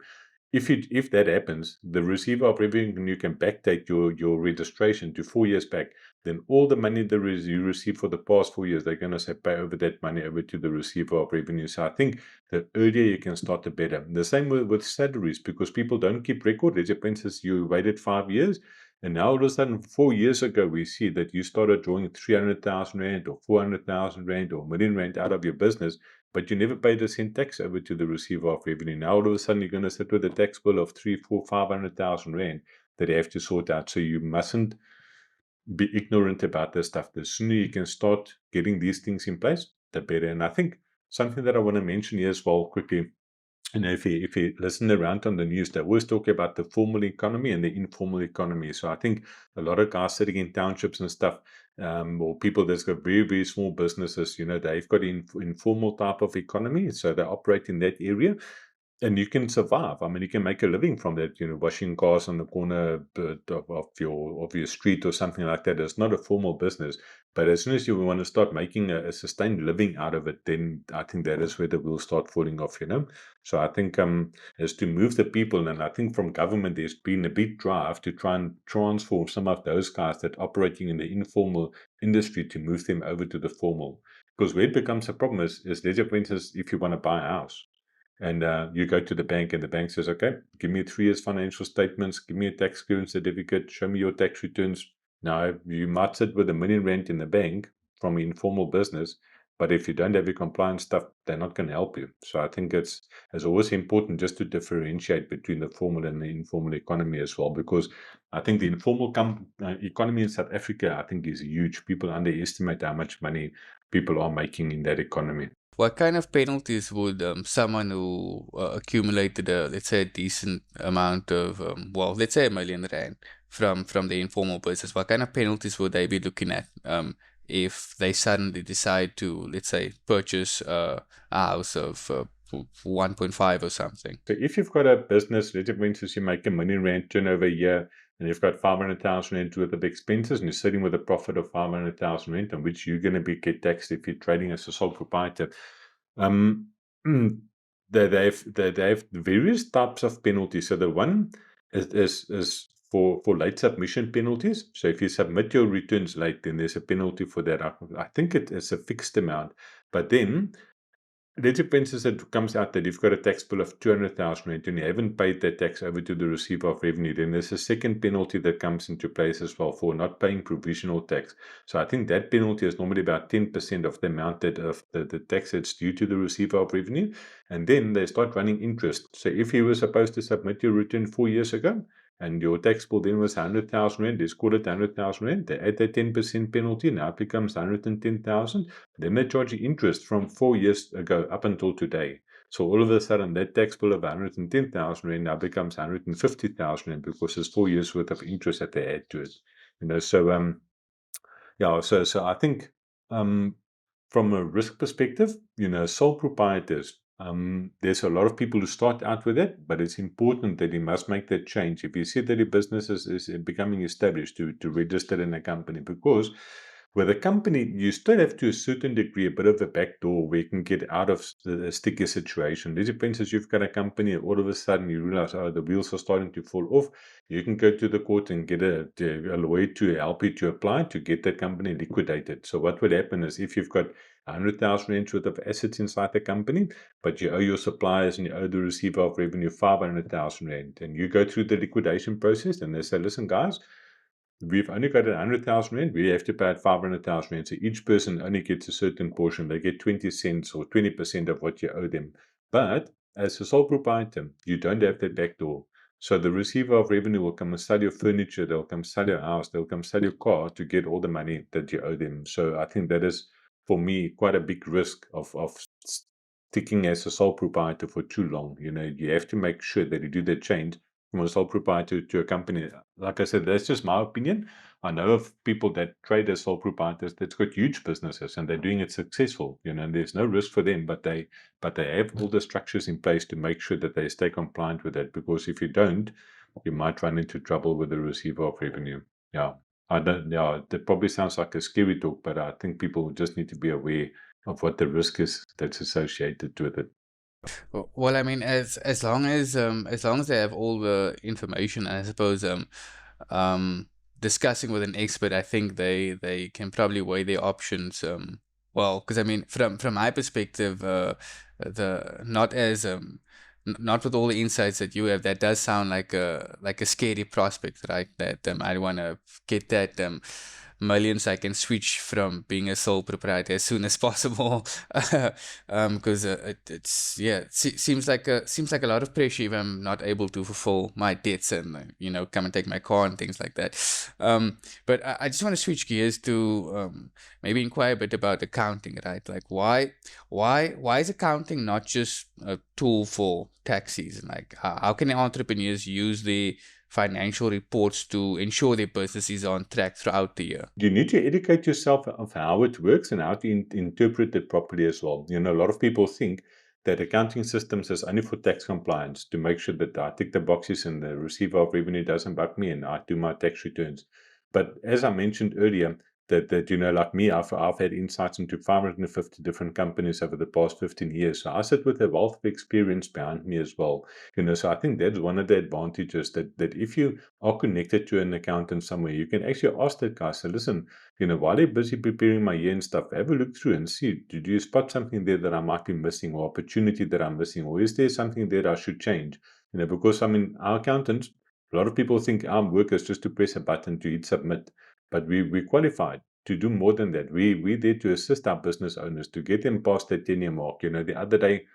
If that happens, the receiver of revenue can backdate your registration to 4 years back. Then all the money that you received for the past 4 years, they're going to say pay over that money over to the receiver of revenue. So I think the earlier you can start, the better. The same with salaries, because people don't keep record. Let's say, for instance, you waited 5 years, and now all of a sudden, 4 years ago, we see that you started drawing 300,000 Rand or 400,000 Rand or R1 million out of your business, but you never paid a cent tax over to the receiver of revenue. Now all of a sudden you're going to sit with a tax bill of 3, 4, 500,000 Rand that you have to sort out. So you mustn't be ignorant about this stuff. The sooner you can start getting these things in place, the better. And I think something that I want to mention here as well quickly if you listen around on the news, they always talk about the formal economy and the informal economy. So I think a lot of guys sitting in townships and stuff, or people that's got very, very small businesses, they've got informal type of economy. So they operate in that area. And you can survive. I mean, you can make a living from that, washing cars on the corner of your street or something like that. It's not a formal business. But as soon as you want to start making a sustained living out of it, then I think that is where the wheels start falling off. So I think is to move the people, and I think from government there's been a big drive to try and transform some of those guys that operating in the informal industry to move them over to the formal. Because where it becomes a problem is let's say, for instance, if you want to buy a house. And you go to the bank, and the bank says, okay, give me 3 years financial statements, give me a tax clearance certificate, show me your tax returns. Now, you might sit with R1 million in the bank from informal business, but if you don't have your compliance stuff, they're not going to help you. So I think it's always important just to differentiate between the formal and the informal economy as well, because I think the informal economy in South Africa, I think, is huge. People underestimate how much money people are making in that economy. What kind of penalties would someone who accumulated let's say, a decent amount of, well, let's say R1 million from the informal business, what kind of penalties would they be looking at if they suddenly decide to, let's say, purchase a house of 1.5 or something? So if you've got a business, let's say for instance, you make R1 million turnover a year, and you've got 500,000 rand worth of expenses, and you're sitting with a profit of 500,000 rand, on which you're going to get taxed if you're trading as a sole proprietor. Um, mm, they have various types of penalties. So the one is for late submission penalties. So if you submit your returns late, then there's a penalty for that. I think it is a fixed amount, but then let's say, for instance, it comes out that you've got a tax bill of 200,000 rand and you haven't paid that tax over to the receiver of revenue, then there's a second penalty that comes into place as well for not paying provisional tax. So I think that penalty is normally about 10% of the amount that of the tax that's due to the receiver of revenue. And then they start running interest. So if you were supposed to submit your return 4 years ago, and your tax bill then was 100,000 rand, let's call it 100,000 rand, they add that 10% penalty, now it becomes 110,000. Then they charge you interest from 4 years ago up until today. So all of a sudden, that tax bill of 110,000 rand now becomes 150,000 rand because there's 4 years worth of interest that they add to it. So I think from a risk perspective, sole proprietors, there's a lot of people who start out with it, but it's important that you must make that change. If you see that your business is becoming established, to register in a company, because with a company, you still have to a certain degree a bit of a back door where you can get out of the sticky situation. Let's say, for instance, you've got a company, and all of a sudden you realize, oh, the wheels are starting to fall off. You can go to the court and get a lawyer to help you to apply to get that company liquidated. So what would happen is, if you've got 100,000 rand worth of assets inside the company, but you owe your suppliers and you owe the receiver of revenue 500,000 rand, and you go through the liquidation process, and they say, listen, guys, we've only got 100,000 rand. We have to pay out 500,000 rand. So each person only gets a certain portion. They get 20 cents or 20% of what you owe them. But as a sole proprietor, you don't have that back door. So the receiver of revenue will come and sell your furniture. They'll come sell your house. They'll come sell your car to get all the money that you owe them. So I think that is, for me, quite a big risk of sticking as a sole proprietor for too long. You have to make sure that you do that change from a sole proprietor to a company. Like I said, that's just my opinion. I know of people that trade as sole proprietors that's got huge businesses and they're doing it successful, and there's no risk for them, but they have all the structures in place to make sure that they stay compliant with that, because if you don't, you might run into trouble with the receiver of revenue. Yeah. That probably sounds like a scary talk, but I think people just need to be aware of what the risk is that's associated with it. Well, I mean, as long as they have all the information, I suppose um, discussing with an expert, I think they can probably weigh their options. Well, because I mean, from my perspective, the not as not with all the insights that you have, that does sound like a scary prospect, right? That I want to get that millions, I can switch from being a sole proprietor as soon as possible. Because it's yeah, seems like a lot of pressure if I'm not able to fulfill my debts and come and take my car and things like that. But I just want to switch gears to maybe inquire a bit about accounting, right? Like why is accounting not just a tool for tax season? Like how can entrepreneurs use the financial reports to ensure their business is on track throughout the year? You need to educate yourself of how it works and how to interpret it properly as well. A lot of people think that accounting systems is only for tax compliance to make sure that I tick the boxes and the receiver of revenue doesn't bug me and I do my tax returns. But as I mentioned earlier, that like me, I've had insights into 550 different companies over the past 15 years. So I sit with a wealth of experience behind me as well. So I think that's one of the advantages that if you are connected to an accountant somewhere, you can actually ask that guy, say, listen, while they're busy preparing my year and stuff, have a look through and see, do you spot something there that I might be missing or opportunity that I'm missing, or is there something there I should change? Because our accountants, a lot of people think our work is just to press a button to hit submit, but we qualified to do more than that. We're there to assist our business owners to get them past that 10-year mark. The other day,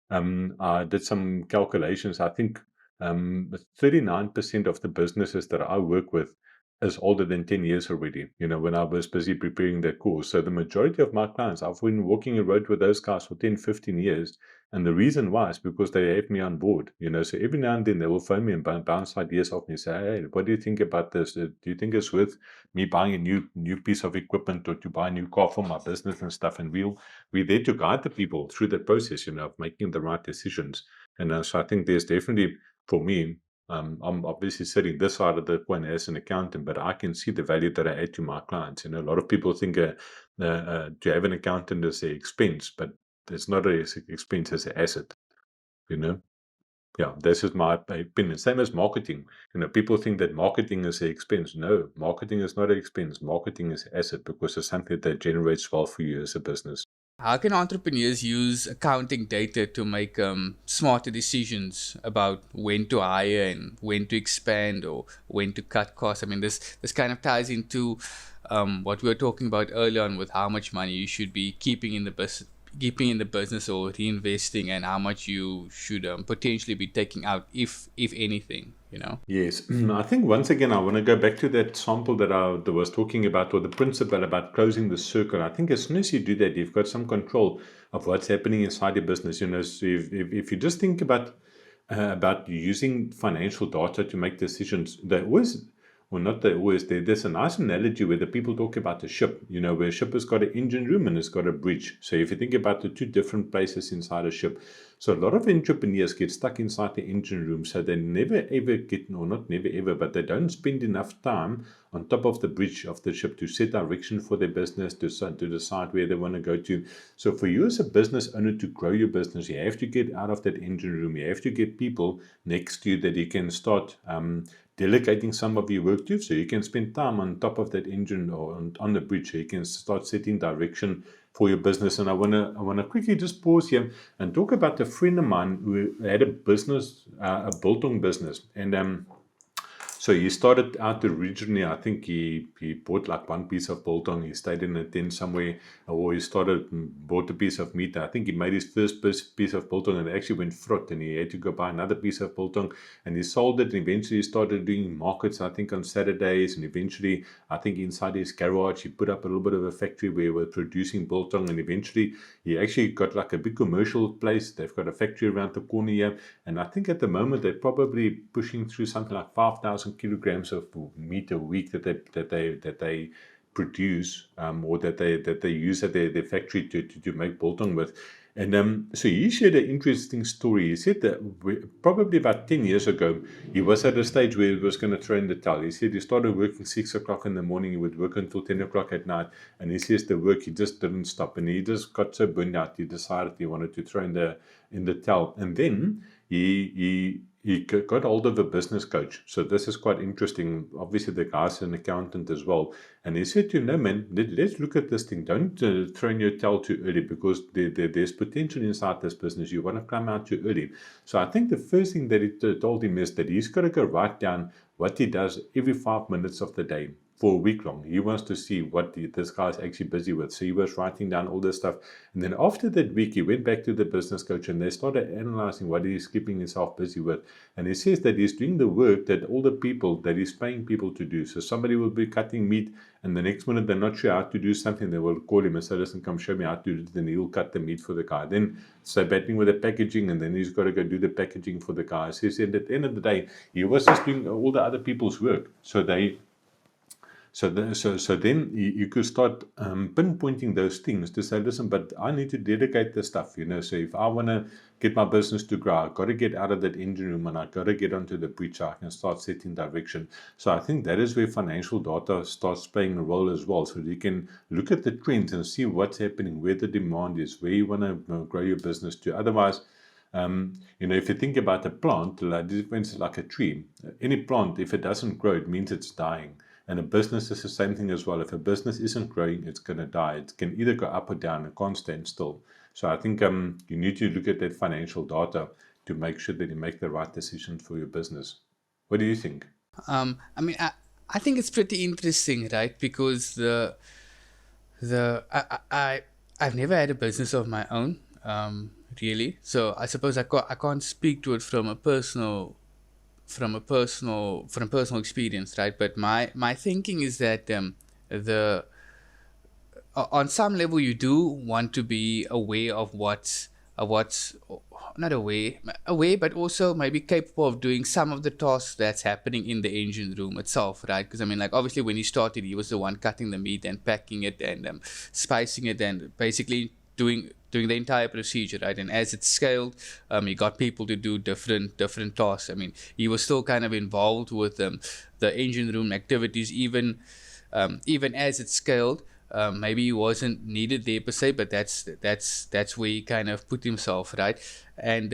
I did some calculations. I think 39% of the businesses that I work with is older than 10 years already, when I was busy preparing that course. So the majority of my clients, I've been walking a road with those guys for 10, 15 years. And the reason why is because they have me on board, So every now and then they will phone me and bounce ideas off me and say, hey, what do you think about this? Do you think it's worth me buying a new piece of equipment or to buy a new car for my business and stuff? And we're there to guide the people through the process, of making the right decisions. And so I think there's definitely, for me, I'm obviously sitting this side of the coin as an accountant, but I can see the value that I add to my clients. A lot of people think to have an accountant is an expense, but it's not an expense, it's an asset, you know. Yeah, this is my opinion. Same as marketing. People think that marketing is an expense. No, marketing is not an expense. Marketing is an asset because it's something that generates wealth for you as a business. How can entrepreneurs use accounting data to make smarter decisions about when to hire and when to expand or when to cut costs? I mean, this kind of ties into what we were talking about earlier on with how much money you should be keeping in the business or reinvesting, and how much you should potentially be taking out, if anything. Yes, I think once again, I want to go back to that sample that I that was talking about, or the principle about closing the circle. I think as soon as you do that, you've got some control of what's happening inside your business. So if you just think about using financial data to make decisions, they always, well, not they always, there's a nice analogy where the people talk about a ship, where a ship has got an engine room and it's got a bridge. So if you think about the two different places inside a ship, so a lot of entrepreneurs get stuck inside the engine room, so they never ever get, or not never ever, but they don't spend enough time on top of the bridge of the ship to set direction for their business, to decide where they want to go to. So for you as a business owner to grow your business, you have to get out of that engine room. You have to get people next to you that you can start delegating some of your work to, so you can spend time on top of that engine or on the bridge, so you can start setting direction for your business. And I wanna quickly just pause here and talk about a friend of mine who had a business, a biltong business, and so he started out originally, I think he bought like one piece of biltong, he stayed in a tent somewhere, or he bought a piece of meat. I think he made his first piece of biltong and it actually went fruit, and he had to go buy another piece of biltong, and he sold it, and eventually he started doing markets, I think on Saturdays, and eventually, I think inside his garage, he put up a little bit of a factory where he was producing biltong, and eventually he actually got like a big commercial place. They've got a factory around the corner here, and I think at the moment they're probably pushing through something like 5,000 kilograms of meat a week that they produce, or that they use at their factory to make biltong with. And so he shared an interesting story. He said that probably about 10 years ago, he was at a stage where he was going to throw in the towel. He said he started working 6 o'clock in the morning, he would work until 10 o'clock at night, and he says the work, he just didn't stop, and he just got so burned out, he decided he wanted to throw in the towel. And then he got hold of a business coach. So this is quite interesting. Obviously, the guy's an accountant as well. And he said to him, no, man, let's look at this thing. Don't throw in your towel too early, because there's potential inside this business. You want to come out too early. So I think the first thing that he told him is that he's got to go write down what he does every 5 minutes of the day. for a week long. He wants to see what this guy's actually busy with. So he was writing down all this stuff. And then after that week, he went back to the business coach and they started analyzing what he's keeping himself busy with. And he says that he's doing the work that all the people that he's paying people to do. So somebody will be cutting meat and the next minute they're not sure how to do something. They will call him and say, listen, come show me how to do it. Then he'll cut the meat for the guy. Then start battling with the packaging and then he's got to go do the packaging for the guy. So he said at the end of the day, he was just doing all the other people's work. So then you could start pinpointing those things to say, listen, but I need to dedicate the stuff, So if I want to get my business to grow, I've got to get out of that engine room and I've got to get onto the bridge so I can start setting direction. So I think that is where financial data starts playing a role as well. So you can look at the trends and see what's happening, where the demand is, where you want to grow your business to. Otherwise, if you think about a plant, like a tree, any plant, if it doesn't grow, it means it's dying. And a business is the same thing as well. If a business isn't growing, it's going to die. It can either go up or down. It can't stand still. So I think you need to look at that financial data to make sure that you make the right decision for your business. What do you think? I mean, I think it's pretty interesting, right? Because I've never had a business of my own, really. So I suppose I can't speak to it from a personal experience, right? But my thinking is that the on some level you do want to be aware of what's not aware, but also maybe capable of doing some of the tasks that's happening in the engine room itself, right? Because I mean, like, obviously when he started, he was the one cutting the meat and packing it and spicing it and basically doing the entire procedure, right? And as it scaled, he got people to do different tasks. I mean, he was still kind of involved with the engine room activities, even as it scaled. Maybe he wasn't needed there per se, but that's where he kind of put himself, right? And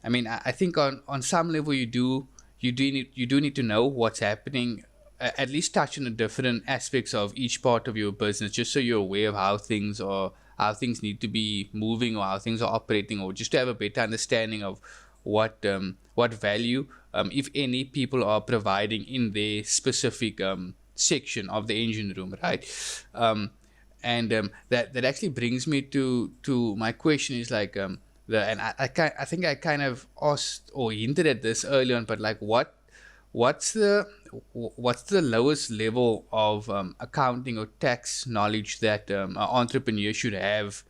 I mean, I think on some level you do need to know what's happening, at least touch on the different aspects of each part of your business, just so you're aware of how things need to be moving or how things are operating, or just to have a better understanding of what value, if any, people are providing in their specific section of the engine room, right? That actually brings me to my question is like, I think I kind of asked or hinted at this early on, but like what's the lowest level of accounting or tax knowledge that an entrepreneur should have,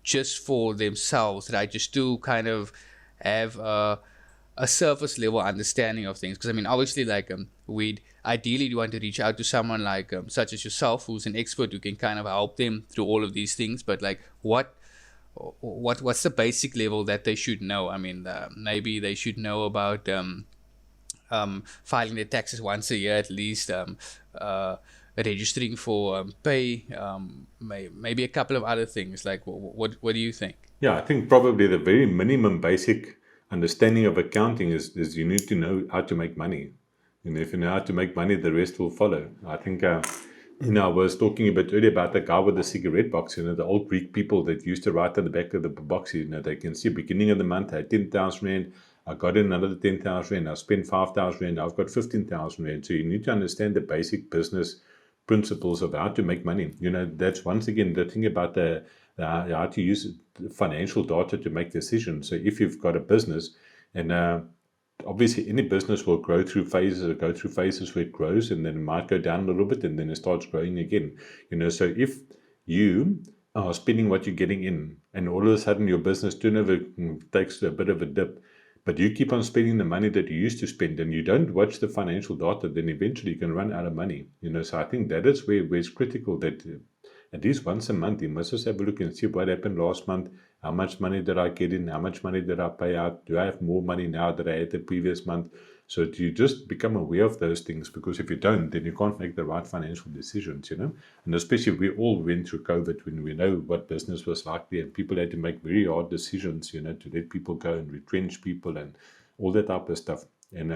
just for themselves, right? Just to kind of have a surface level understanding of things. Because I mean, obviously, like, we'd ideally want to reach out to someone like such as yourself, who's an expert, who can kind of help them through all of these things. But like, what's the basic level that they should know? I mean, maybe they should know about filing their taxes once a year at least, registering for pay, maybe a couple of other things. Like, what do you think? Yeah, I think probably the very minimum basic understanding of accounting is you need to know how to make money. If you know how to make money, the rest will follow. I think, I was talking a bit earlier about the guy with the cigarette box, the old Greek people that used to write on the back of the box, they can see beginning of the month, I had 10,000 Rand, I got in another 10,000 Rand, I spent 5,000 Rand, I've got 15,000 Rand. So you need to understand the basic business principles of how to make money. That's once again the thing about how to use financial data to make decisions. So if you've got a business, and obviously any business will go through phases where it grows, and then it might go down a little bit, and then it starts growing again. So if you are spending what you're getting in, and all of a sudden your business turnover takes a bit of a dip, but you keep on spending the money that you used to spend, and you don't watch the financial data, then eventually you can run out of money. So I think that is where it's critical that at least once a month you must just have a look and see what happened last month. How much money did I get in? How much money did I pay out? Do I have more money now than I had the previous month? So you just become aware of those things, because if you don't, then you can't make the right financial decisions, And especially we all went through COVID, when we know what business was like there, and people had to make very hard decisions, to let people go and retrench people and all that type of stuff. And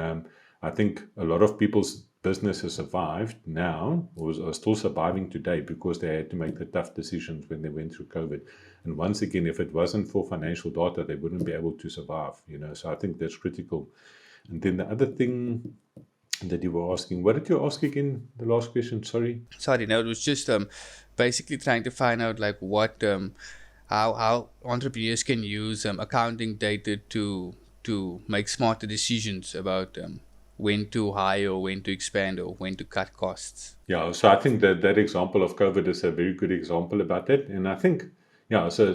I think a lot of people's businesses survived now, or are still surviving today, because they had to make the tough decisions when they went through COVID. And once again, if it wasn't for financial data, they wouldn't be able to survive, So I think that's critical. And then the other thing that you were asking. What did you ask again? The last question. Sorry. Sorry, no, it was just basically trying to find out like what how entrepreneurs can use accounting data to make smarter decisions about when to hire or when to expand or when to cut costs. Yeah, so I think that that example of COVID is a very good example about that. And I think, yeah, so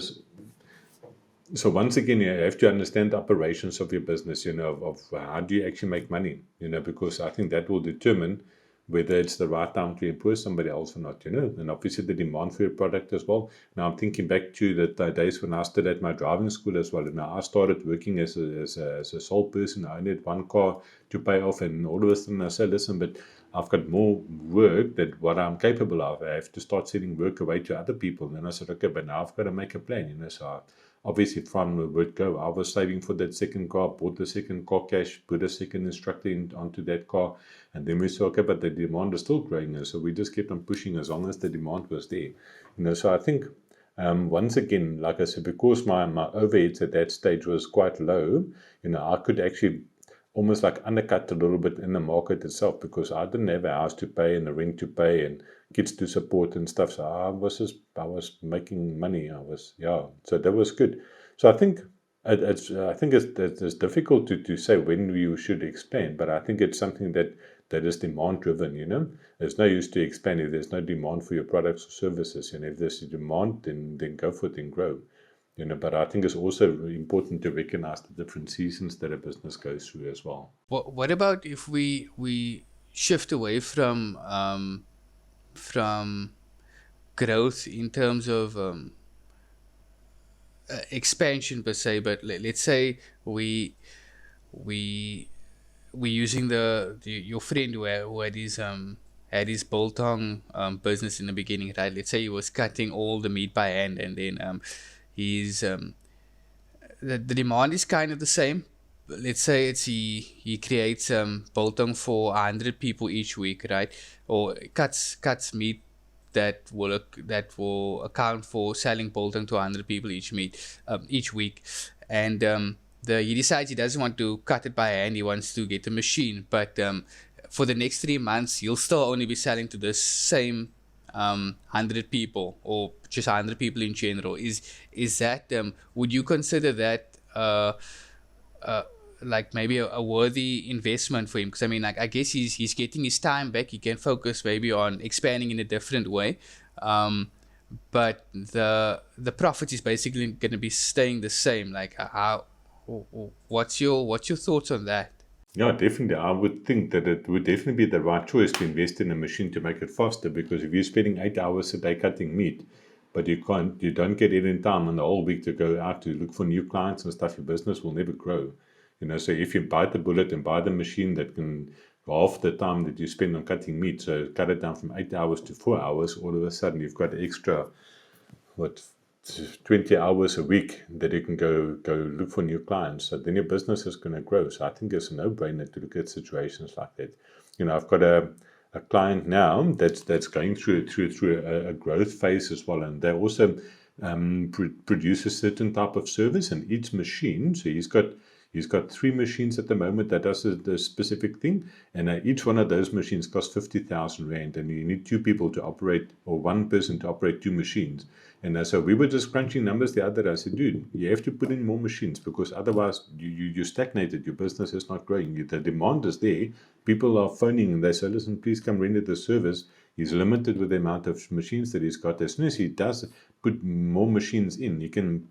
once again, you have to understand the operations of your business, of how do you actually make money, because I think that will determine whether it's the right time to employ somebody else or not, and obviously the demand for your product as well. Now I'm thinking back to the days when I stood at my driving school as well. I started working as a sole person. I only had one car to pay off, and all of a sudden I said, listen, but I've got more work than what I'm capable of. I have to start sending work away to other people. And then I said, okay, but now I've got to make a plan, so obviously from word go, I was saving for that second car, bought the second car cash, put a second instructor onto that car, and then we saw, okay, but the demand is still growing, so we just kept on pushing as long as the demand was there. So I think, once again, like I said, because my overheads at that stage was quite low, I could actually almost like undercut a little bit in the market itself, because I didn't have a house to pay and a rent to pay and kids to support and stuff. So I was making money. So that was good. So I think it's difficult to say when you should expand, but I think it's something that is demand driven. There's no use to expand if there's no demand for your products or services. And if there's a demand, then go for it and grow. But I think it's also important to recognize the different seasons that a business goes through as well. What about if we shift away from growth in terms of expansion per se, but let's say we using your friend who had his biltong business in the beginning, right? Let's say he was cutting all the meat by hand, and then he's the demand is kind of the same. Let's say he creates biltong for 100 people each week, right? Or cuts meat that will account for selling biltong to 100 people each week, and he decides he doesn't want to cut it by hand. He wants to get a machine, but for the next 3 months, he'll still only be selling to the same 100 people, or just 100 people in general. Is that would you consider that like maybe a worthy investment for him? Because I mean, like, I guess he's getting his time back. He can focus maybe on expanding in a different way, but the profit is basically going to be staying the same. Like, how what's your thoughts on that? Yeah, definitely. I would think that it would definitely be the right choice to invest in a machine to make it faster, because if you're spending 8 hours a day cutting meat, but you don't get any time in the whole week to go out to look for new clients and stuff, your business will never grow. So if you bite the bullet and buy the machine that can half the time that you spend on cutting meat, so cut it down from 8 hours to 4 hours, all of a sudden you've got extra, what, 20 hours a week that you can go look for new clients. So then your business is going to grow. So I think it's a no-brainer to look at situations like that. I've got a client now that's going through a growth phase as well, and they also produce a certain type of service, and each machine. So he's got 3 machines at the moment that does the specific thing, and each one of those machines costs 50,000 rand, and you need 2 people to operate, or 1 person to operate 2 machines. And so we were just crunching numbers the other day. I said, dude, you have to put in more machines, because otherwise you stagnated. Your business is not growing. The demand is there. People are phoning and they say, listen, please come render the service. He's limited with the amount of machines that he's got. As soon as he does put more machines in, he can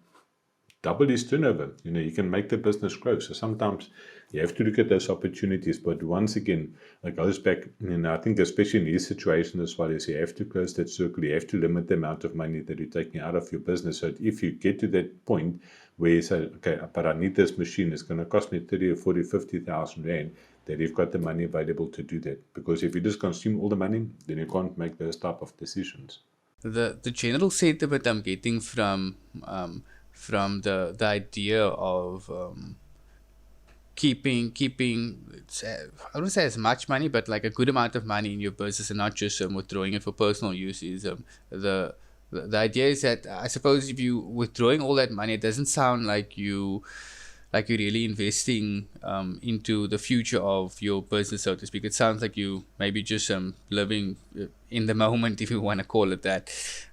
double his turnover. You can make the business grow. So sometimes you have to look at those opportunities. But once again, it goes back, I think especially in this situation as well, is you have to close that circle. You have to limit the amount of money that you're taking out of your business. So if you get to that point where you say, okay, but I need this machine, it's going to cost me 30 or 40, 50,000 rand, that you've got the money available to do that. Because if you just consume all the money, then you can't make those type of decisions. The general sentiment I'm getting from the idea of keeping I don't say as much money, but like a good amount of money in your business, and not just withdrawing it for personal use, is the idea is that, I suppose, if you withdrawing all that money, it doesn't sound like like you're really investing into the future of your business, so to speak. It sounds like you maybe just living in the moment, if you want to call it that.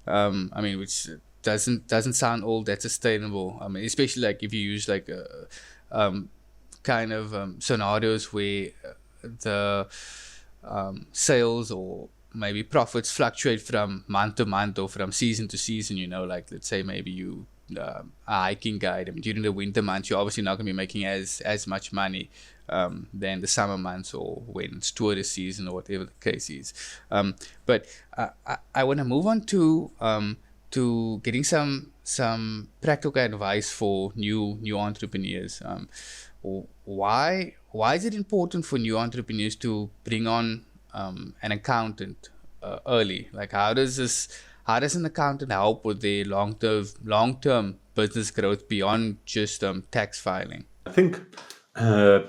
I mean, which doesn't sound all that sustainable. I mean, especially like if you use like um, kind of scenarios where the sales or maybe profits fluctuate from month to month or from season to season. Like let's say maybe you a hiking guide. I mean, during the winter months, you're obviously not going to be making as much money than the summer months or when it's tourist season or whatever the case is. But I want to move on to getting some practical advice for new entrepreneurs. Why is it important for new entrepreneurs to bring on an accountant early? Like, how does an accountant help with their long term business growth beyond just tax filing? I think uh,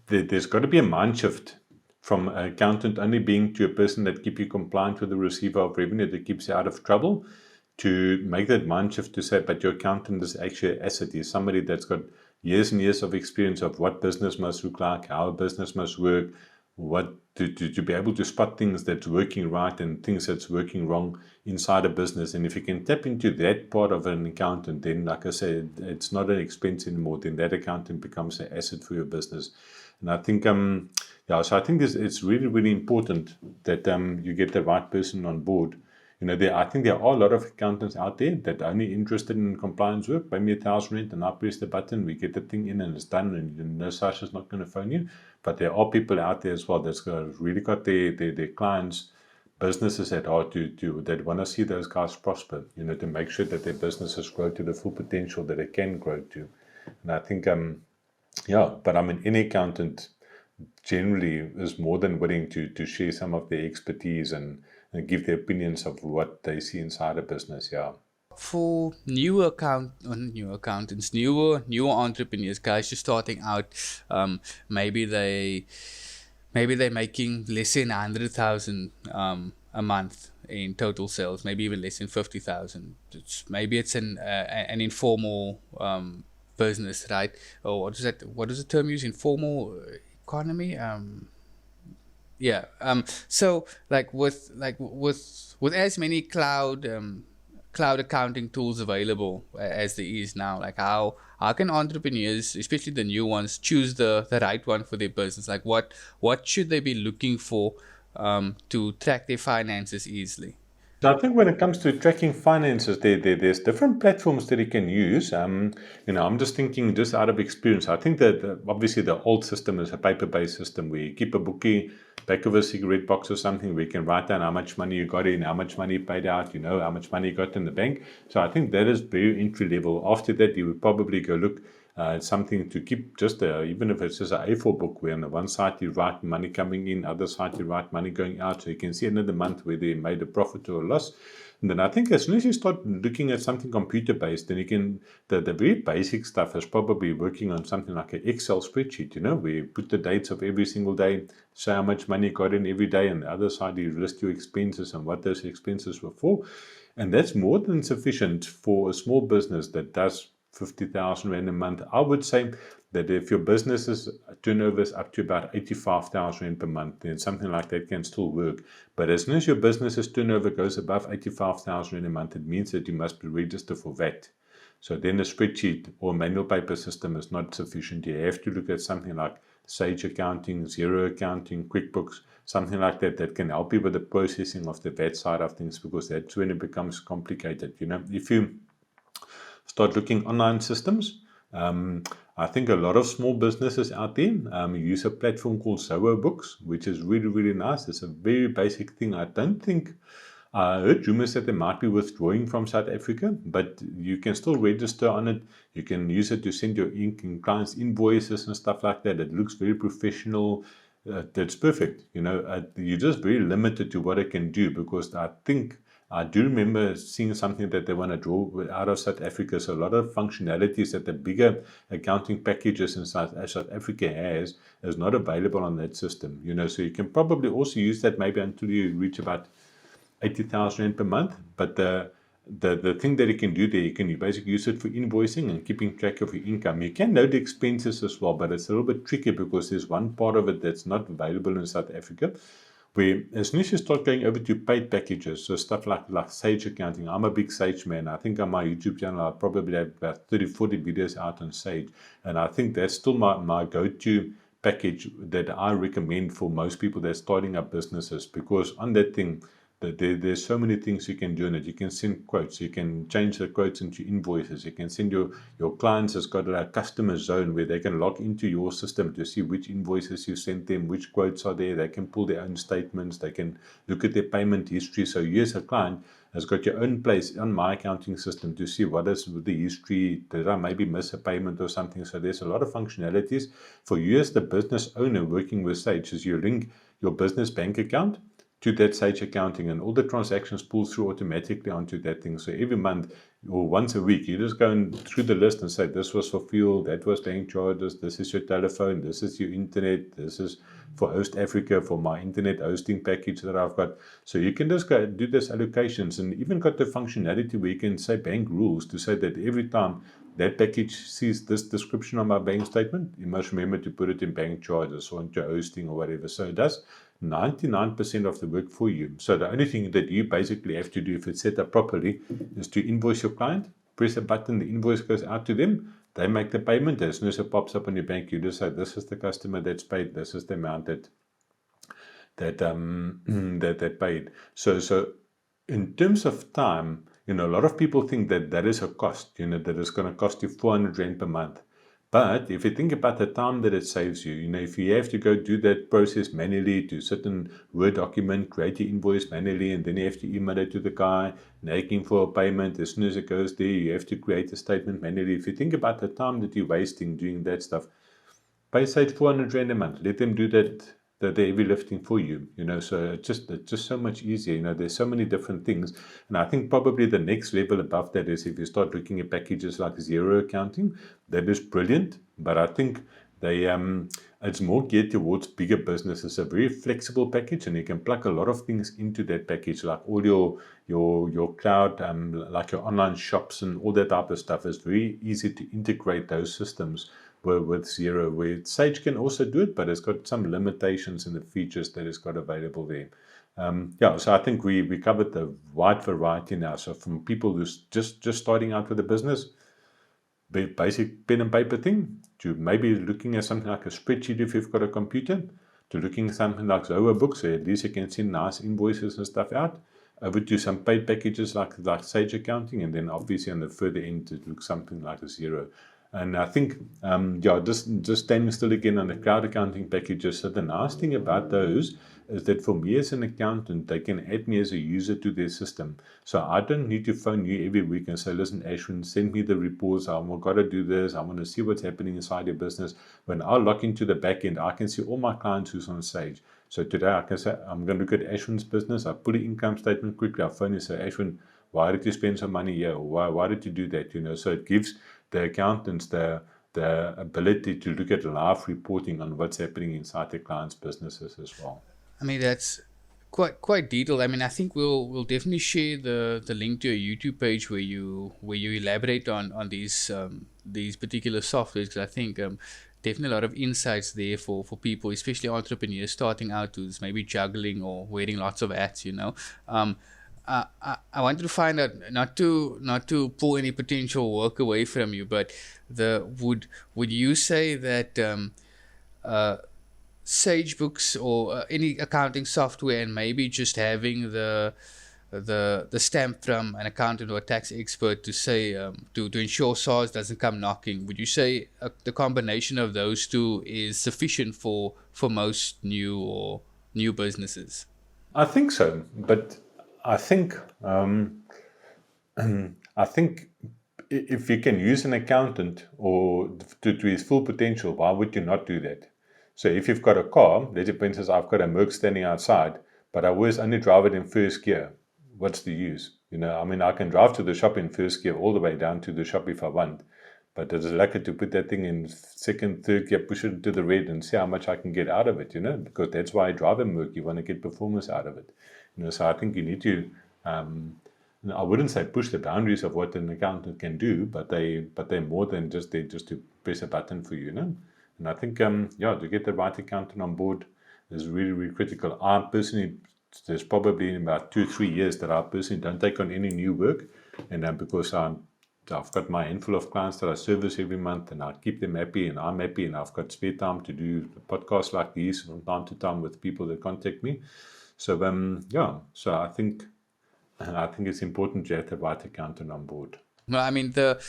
there's got to be a mind shift from an accountant only being to a person that keeps you compliant with the receiver of revenue, that keeps you out of trouble, to make that mind shift to say, but your accountant is actually an asset. He's somebody that's got years and years of experience of what business must look like, how a business must work, what to be able to spot things that's working right and things that's working wrong inside a business. And if you can tap into that part of an accountant, then like I said, it's not an expense anymore. Then that accountant becomes an asset for your business. And I think so I think it's really, really important that you get the right person on board. I think there are a lot of accountants out there that are only interested in compliance work. Pay me R1,000 and I press the button, we get the thing in and it's done, and no such is not going to phone you. But there are people out there as well that's really got their clients' businesses at heart that want to see those guys prosper, to make sure that their businesses grow to the full potential that they can grow to. And I think, but I mean, any accountant generally is more than willing to share some of their expertise and give their opinions of what they see inside a business. Yeah. For new accountants, newer entrepreneurs, guys just starting out, maybe they're making less than 100,000 a month in total sales, maybe even less than 50,000. Maybe it's an informal business, right? Or what is that? What is the term used? Informal economy. Yeah. So like with as many cloud accounting tools available as there is now, like how can entrepreneurs, especially the new ones, choose the right one for their business? Like what should they be looking for to track their finances easily? So I think when it comes to tracking finances, there's different platforms that you can use. I'm just thinking just out of experience. I think that obviously the old system is a paper-based system where you keep a bookie back of a cigarette box or something where you can write down how much money you got in, how much money you paid out, how much money you got in the bank. So I think that is very entry level. After that, you would probably go look something to keep just even if it's just an A4 book where on the one side you write money coming in, other side you write money going out, so you can see end of the month whether you made a profit or a loss. And then I think as soon as you start looking at something computer based, then you can the very basic stuff is probably working on something like an Excel spreadsheet, where you put the dates of every single day, say how much money you got in every day, and the other side you list your expenses and what those expenses were for. And that's more than sufficient for a small business that does 50,000 Rand a month. I would say that if your business's turnover is up to about 85,000 Rand per month, then something like that can still work. But as soon as your business's turnover goes above 85,000 Rand a month, it means that you must be registered for VAT. So then a spreadsheet or manual paper system is not sufficient. You have to look at something like Sage Accounting, Zero Accounting, QuickBooks, something like that can help you with the processing of the VAT side of things, because that's when it becomes complicated. If you start looking online systems. I think a lot of small businesses out there use a platform called Zoho Books, which is really, really nice. It's a very basic thing. I don't think I heard rumors that they might be withdrawing from South Africa, but you can still register on it. You can use it to send your clients invoices and stuff like that. It looks very professional. That's perfect. You're just very limited to what it can do, because I do remember seeing something that they want to draw out of South Africa. So a lot of functionalities that the bigger accounting packages in South Africa has is not available on that system. So you can probably also use that maybe until you reach about 80,000 Rand per month. But the thing that you can do there, you can basically use it for invoicing and keeping track of your income. You can note expenses as well, but it's a little bit tricky because there's one part of it that's not available in South Africa, where as soon as you start going over to paid packages, so stuff like Sage accounting. I'm a big Sage man. I think on my YouTube channel, I probably have about 30, 40 videos out on Sage. And I think that's still my go-to package that I recommend for most people that are starting up businesses, because on that thing, there's so many things you can do in it. You can send quotes, you can change the quotes into invoices, you can send your clients has got a customer zone where they can log into your system to see which invoices you sent them, which quotes are there. They can pull their own statements, they can look at their payment history. So you as a client has got your own place on my accounting system to see what is the history. Did I maybe miss a payment or something? So there's a lot of functionalities for you as the business owner working with Sage. As you link your business bank account to that Sage accounting, and all the transactions pull through automatically onto that thing. So every month or once a week, you just go through the list and say, this was for fuel, that was bank charges, this is your telephone, this is your internet, this is for HostAfrica, for my internet hosting package that I've got. So you can just go do this allocations, and even got the functionality where you can say bank rules to say that every time that package sees this description on my bank statement, you must remember to put it in bank charges or into hosting or whatever. So it does 99% of the work for you. So the only thing that you basically have to do, if it's set up properly, is to invoice your client, press a button, the invoice goes out to them, they make the payment. As soon as it pops up on your bank, you just say, this is the customer that's paid, this is the amount that paid. So in terms of time, a lot of people think that is a cost, that it's going to cost you 400 Rand per month. But if you think about the time that it saves you, if you have to go do that process manually, to sit in Word document, create your invoice manually, and then you have to email it to the guy, asking for a payment. As soon as it goes there, you have to create a statement manually. If you think about the time that you're wasting doing that stuff, pay Sage 400 Rand a month. Let them do the heavy lifting for you. So it's just so much easier. There's so many different things. And I think probably the next level above that is if you start looking at packages like zero accounting. That is brilliant, but I think it's more geared towards bigger businesses. A very flexible package, and you can plug a lot of things into that package, like all your cloud, like your online shops and all that type of stuff. It's very easy to integrate those systems with Zero, where Sage can also do it, but it's got some limitations in the features that it's got available there. So I think we covered the wide variety now. So from people who's just starting out with a business, basic pen and paper thing, to maybe looking at something like a spreadsheet if you've got a computer, to looking at something like Zoho books, so at least you can send nice invoices and stuff out, over to some paid packages like Sage accounting, and then obviously on the further end to look something like a Zero. And I think, just standing still again on the cloud accounting packages. So the nice thing about those is that for me as an accountant, they can add me as a user to their system. So I don't need to phone you every week and say, listen, Ashwin, send me the reports. I've got to do this. I want to see what's happening inside your business. When I log into the back end, I can see all my clients who's on Sage. So today I can say, I'm going to look at Ashwin's business. I pull the income statement quickly. I phone you and say, Ashwin, why did you spend some money here? Why did you do that? So it gives the accountants the ability to look at live reporting on what's happening inside the clients' businesses as well. I mean, that's quite detailed. I mean, I think we'll definitely share the link to your YouTube page where you elaborate on these particular softwares, because I think definitely a lot of insights there for people, especially entrepreneurs starting out, who's maybe juggling or wearing lots of hats. I wanted to find out, not to pull any potential work away from you, but would you say that Sage books or any accounting software, and maybe just having the stamp from an accountant or a tax expert to say to ensure SARS doesn't come knocking, would you say the combination of those two is sufficient for most new businesses? I think so, but I think I think if you can use an accountant or to his full potential, why would you not do that? So if you've got a car, let's say for instance, I've got a Merc standing outside, but I always only drive it in first gear. What's the use? I can drive to the shop in first gear all the way down to the shop if I want, but it's lucky to put that thing in second, third gear, push it to the red and see how much I can get out of it, because that's why I drive a Merc. You want to get performance out of it. So I think you need to I wouldn't say push the boundaries of what an accountant can do, but they're more than just there just to press a button for you, you know. And I think yeah, to get the right accountant on board is really, really critical. I personally, there's probably in about 2 3 years that I personally don't take on any new work, and because I've got my handful of clients that I service every month, and I keep them happy, and I'm happy, and I've got spare time to do podcasts like these from time to time with people that contact me. So yeah, so I think it's important to have the right accountant on board. No, I mean the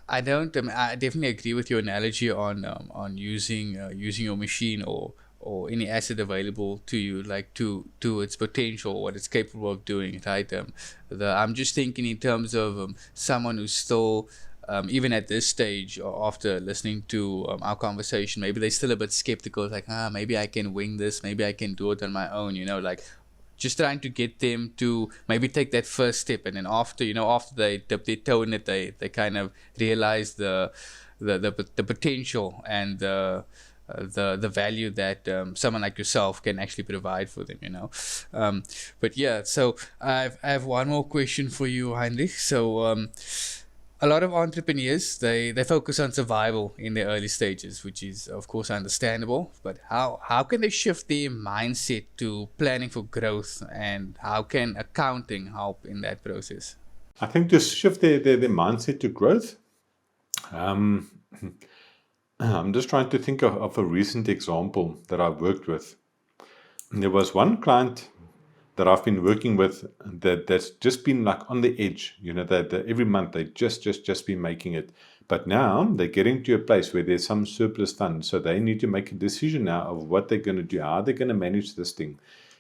I don't. I definitely agree with your analogy on using your machine or any asset available to you, like to its potential, what it's capable of doing, right? I'm just thinking in terms of someone who's still even at this stage or after listening to our conversation, maybe they're still a bit skeptical, like maybe I can wing this, maybe I can do it on my own, like just trying to get them to maybe take that first step, and then after they dip their toe in it, they kind of realize the potential and the value that someone like yourself can actually provide for them. But yeah, so I have one more question for you, Heinrich. So a lot of entrepreneurs, they focus on survival in their early stages, which is of course understandable, but how can they shift their mindset to planning for growth, and how can accounting help in that process? I think to shift their mindset to growth, um, I'm just trying to think of a recent example that I've worked with. There was one client that I've been working with that's just been like on the edge, that every month they just been making it. But now they're getting to a place where there's some surplus funds. So they need to make a decision now of what they're going to do, how they're going to manage this thing.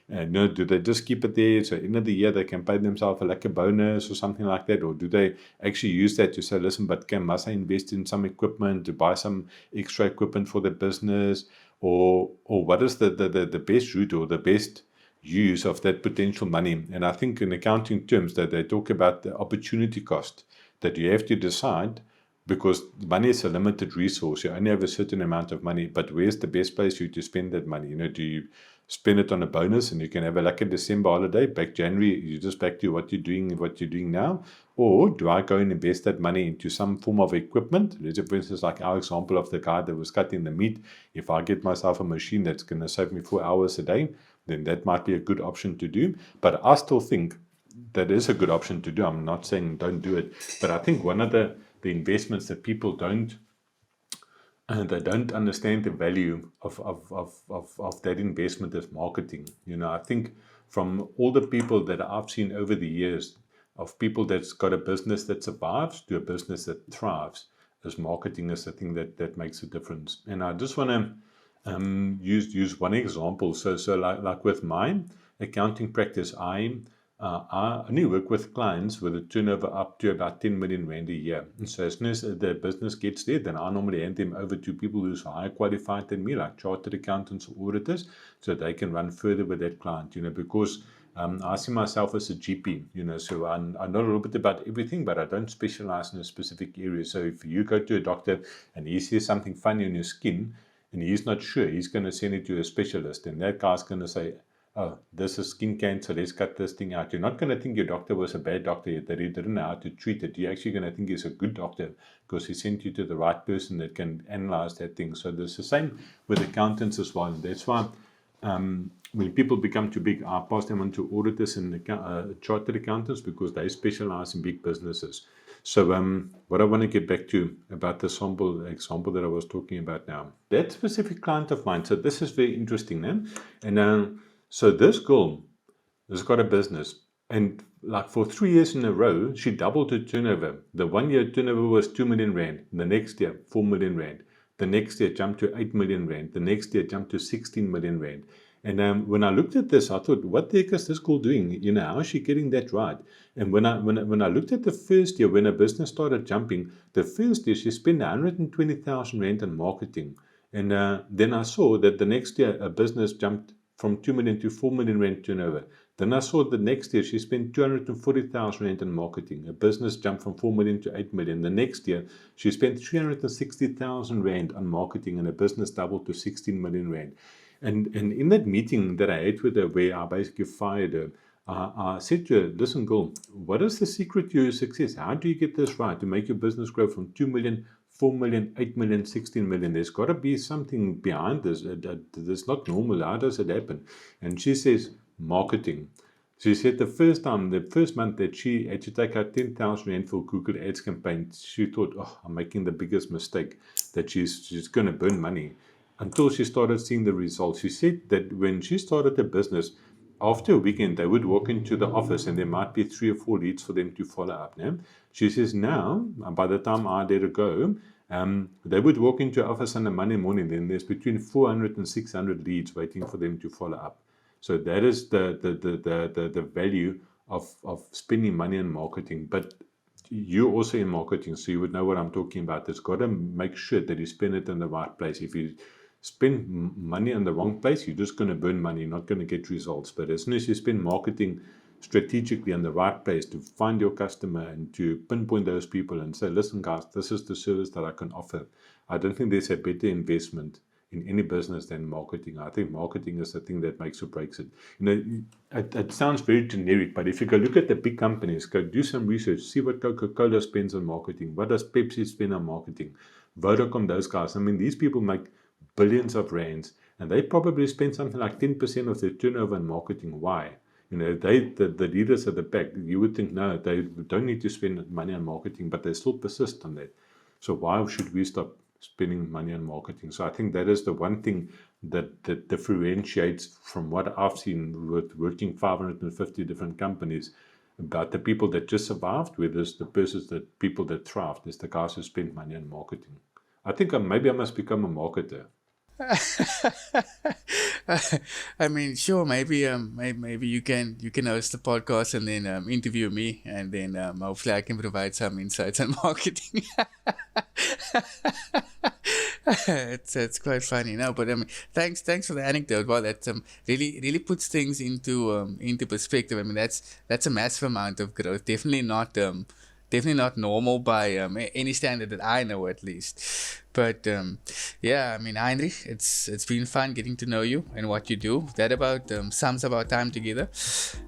Do they just keep it there? So end of the year, they can pay themselves like a bonus or something like that? Or do they actually use that to say, listen, but must I invest in some equipment to buy some extra equipment for the business? Or what is the best route or the best use of that potential money? And I think in accounting terms that they talk about the opportunity cost, that you have to decide, because money is a limited resource. You only have a certain amount of money, but where's the best place for you to spend that money? Do you spend it on a bonus and you can have a lucky December holiday, back January you're just back to what you're doing now? Or do I go and invest that money into some form of equipment? Let's say, for instance, like our example of the guy that was cutting the meat. If I get myself a machine that's going to save me 4 hours a day, then that might be a good option to do. But I still think that is a good option to do. I'm not saying don't do it, but I think one of the investments that people don't, and they don't understand the value of that investment as marketing. I think from all the people that I've seen over the years, of people that's got a business that survives to a business that thrives, as marketing is the thing that makes a difference. And I just want to use one example. So like with my accounting practice, I only work with clients with a turnover up to about 10 million rand a year. And so as soon as the business gets there, then I normally hand them over to people who's higher qualified than me, like chartered accountants or auditors, so they can run further with that client, because I see myself as a GP, so I know a little bit about everything, but I don't specialize in a specific area. So if you go to a doctor and he sees something funny on your skin and he's not sure, he's going to send it to a specialist, and that guy's going to say, oh, this is skin cancer, let's cut this thing out. You're not going to think your doctor was a bad doctor, that he didn't know how to treat it. You're actually going to think he's a good doctor because he sent you to the right person that can analyze that thing. So there's the same with accountants as well. And that's why when people become too big, I pass them on to auditors and chartered accountants, because they specialize in big businesses. So what I want to get back to about the example that I was talking about now, that specific client of mine, so this is very interesting, man. And so this girl has got a business, and like for 3 years in a row, she doubled her turnover. The 1 year turnover was 2 million rand. The next year, 4 million rand. The next year jumped to 8 million rand. The next year jumped to 16 million rand. And when I looked at this, I thought, what the heck is this girl doing? How is she getting that right? And when I looked at the first year, when her business started jumping, the first year she spent 120,000 rand on marketing. And then I saw that the next year a business jumped from 2 million to 4 million rand turnover. Then I saw the next year she spent 240,000 rand in marketing. A business jumped from 4 million to 8 million. The next year she spent 360,000 rand on marketing, and a business doubled to 16 million rand. And in that meeting that I had with her, where I basically fired her, I said to her, listen, girl, what is the secret to your success? How do you get this right to make your business grow from 2 million, 4 million, 8 million, 16 million? There's got to be something behind this. That's not normal. How does it happen? And she says, marketing. She said the first month that she had to take out 10,000 Rand for Google Ads campaign, she thought, oh, I'm making the biggest mistake, that she's going to burn money. Until she started seeing the results. She said that when she started the business, after a weekend, they would walk into the office and there might be 3 or 4 leads for them to follow up. Yeah? She says now, by the time I let her go, they would walk into the office on a Monday morning, then there's between 400 and 600 leads waiting for them to follow up. So that is the value of spending money on marketing. But you're also in marketing, so you would know what I'm talking about. It's got to make sure that you spend it in the right place. If you spend money in the wrong place, you're just going to burn money, not going to get results. But as soon as you spend marketing strategically in the right place to find your customer and to pinpoint those people and say, listen, guys, this is the service that I can offer, I don't think there's a better investment in any business than marketing. I think marketing is the thing that makes or breaks it. It sounds very generic, but if you go look at the big companies, go do some research, see what Coca-Cola spends on marketing, what does Pepsi spend on marketing, Vodacom, those guys. I mean, these people make billions of rands, and they probably spend something like 10% of their turnover on marketing. Why? The leaders at the back, you would think, no, they don't need to spend money on marketing, but they still persist on that. So why should we stop spending money on marketing? So I think that is the one thing that differentiates from what I've seen with working 550 different companies about the people that just survived, where there's the persons that people that thrived, there's the guys who spend money on marketing. I think maybe I must become a marketer. I mean, sure, maybe you can host the podcast and then interview me, and then hopefully I can provide some insights on marketing. It's quite funny now, but thanks for the anecdote. Well, that really puts things into perspective. I mean, that's a massive amount of growth. Definitely not normal by any standard that I know, at least. But yeah, I mean, Heinrich, it's been fun getting to know you and what you do. That about sums up our time together.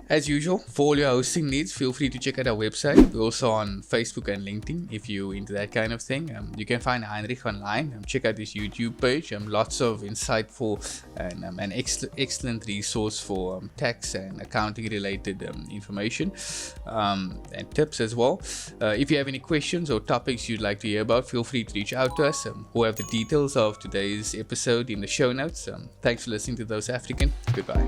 As usual, for all your hosting needs, feel free to check out our website. We're also on Facebook and LinkedIn if you're into that kind of thing. You can find Heinrich online. Check out his YouTube page. Lots of insightful and an excellent resource for tax and accounting related information and tips as well. If you have any questions or topics you'd like to hear about, feel free to reach out to us. We'll have the details of today's episode in the show notes. Thanks for listening to Those African. Goodbye.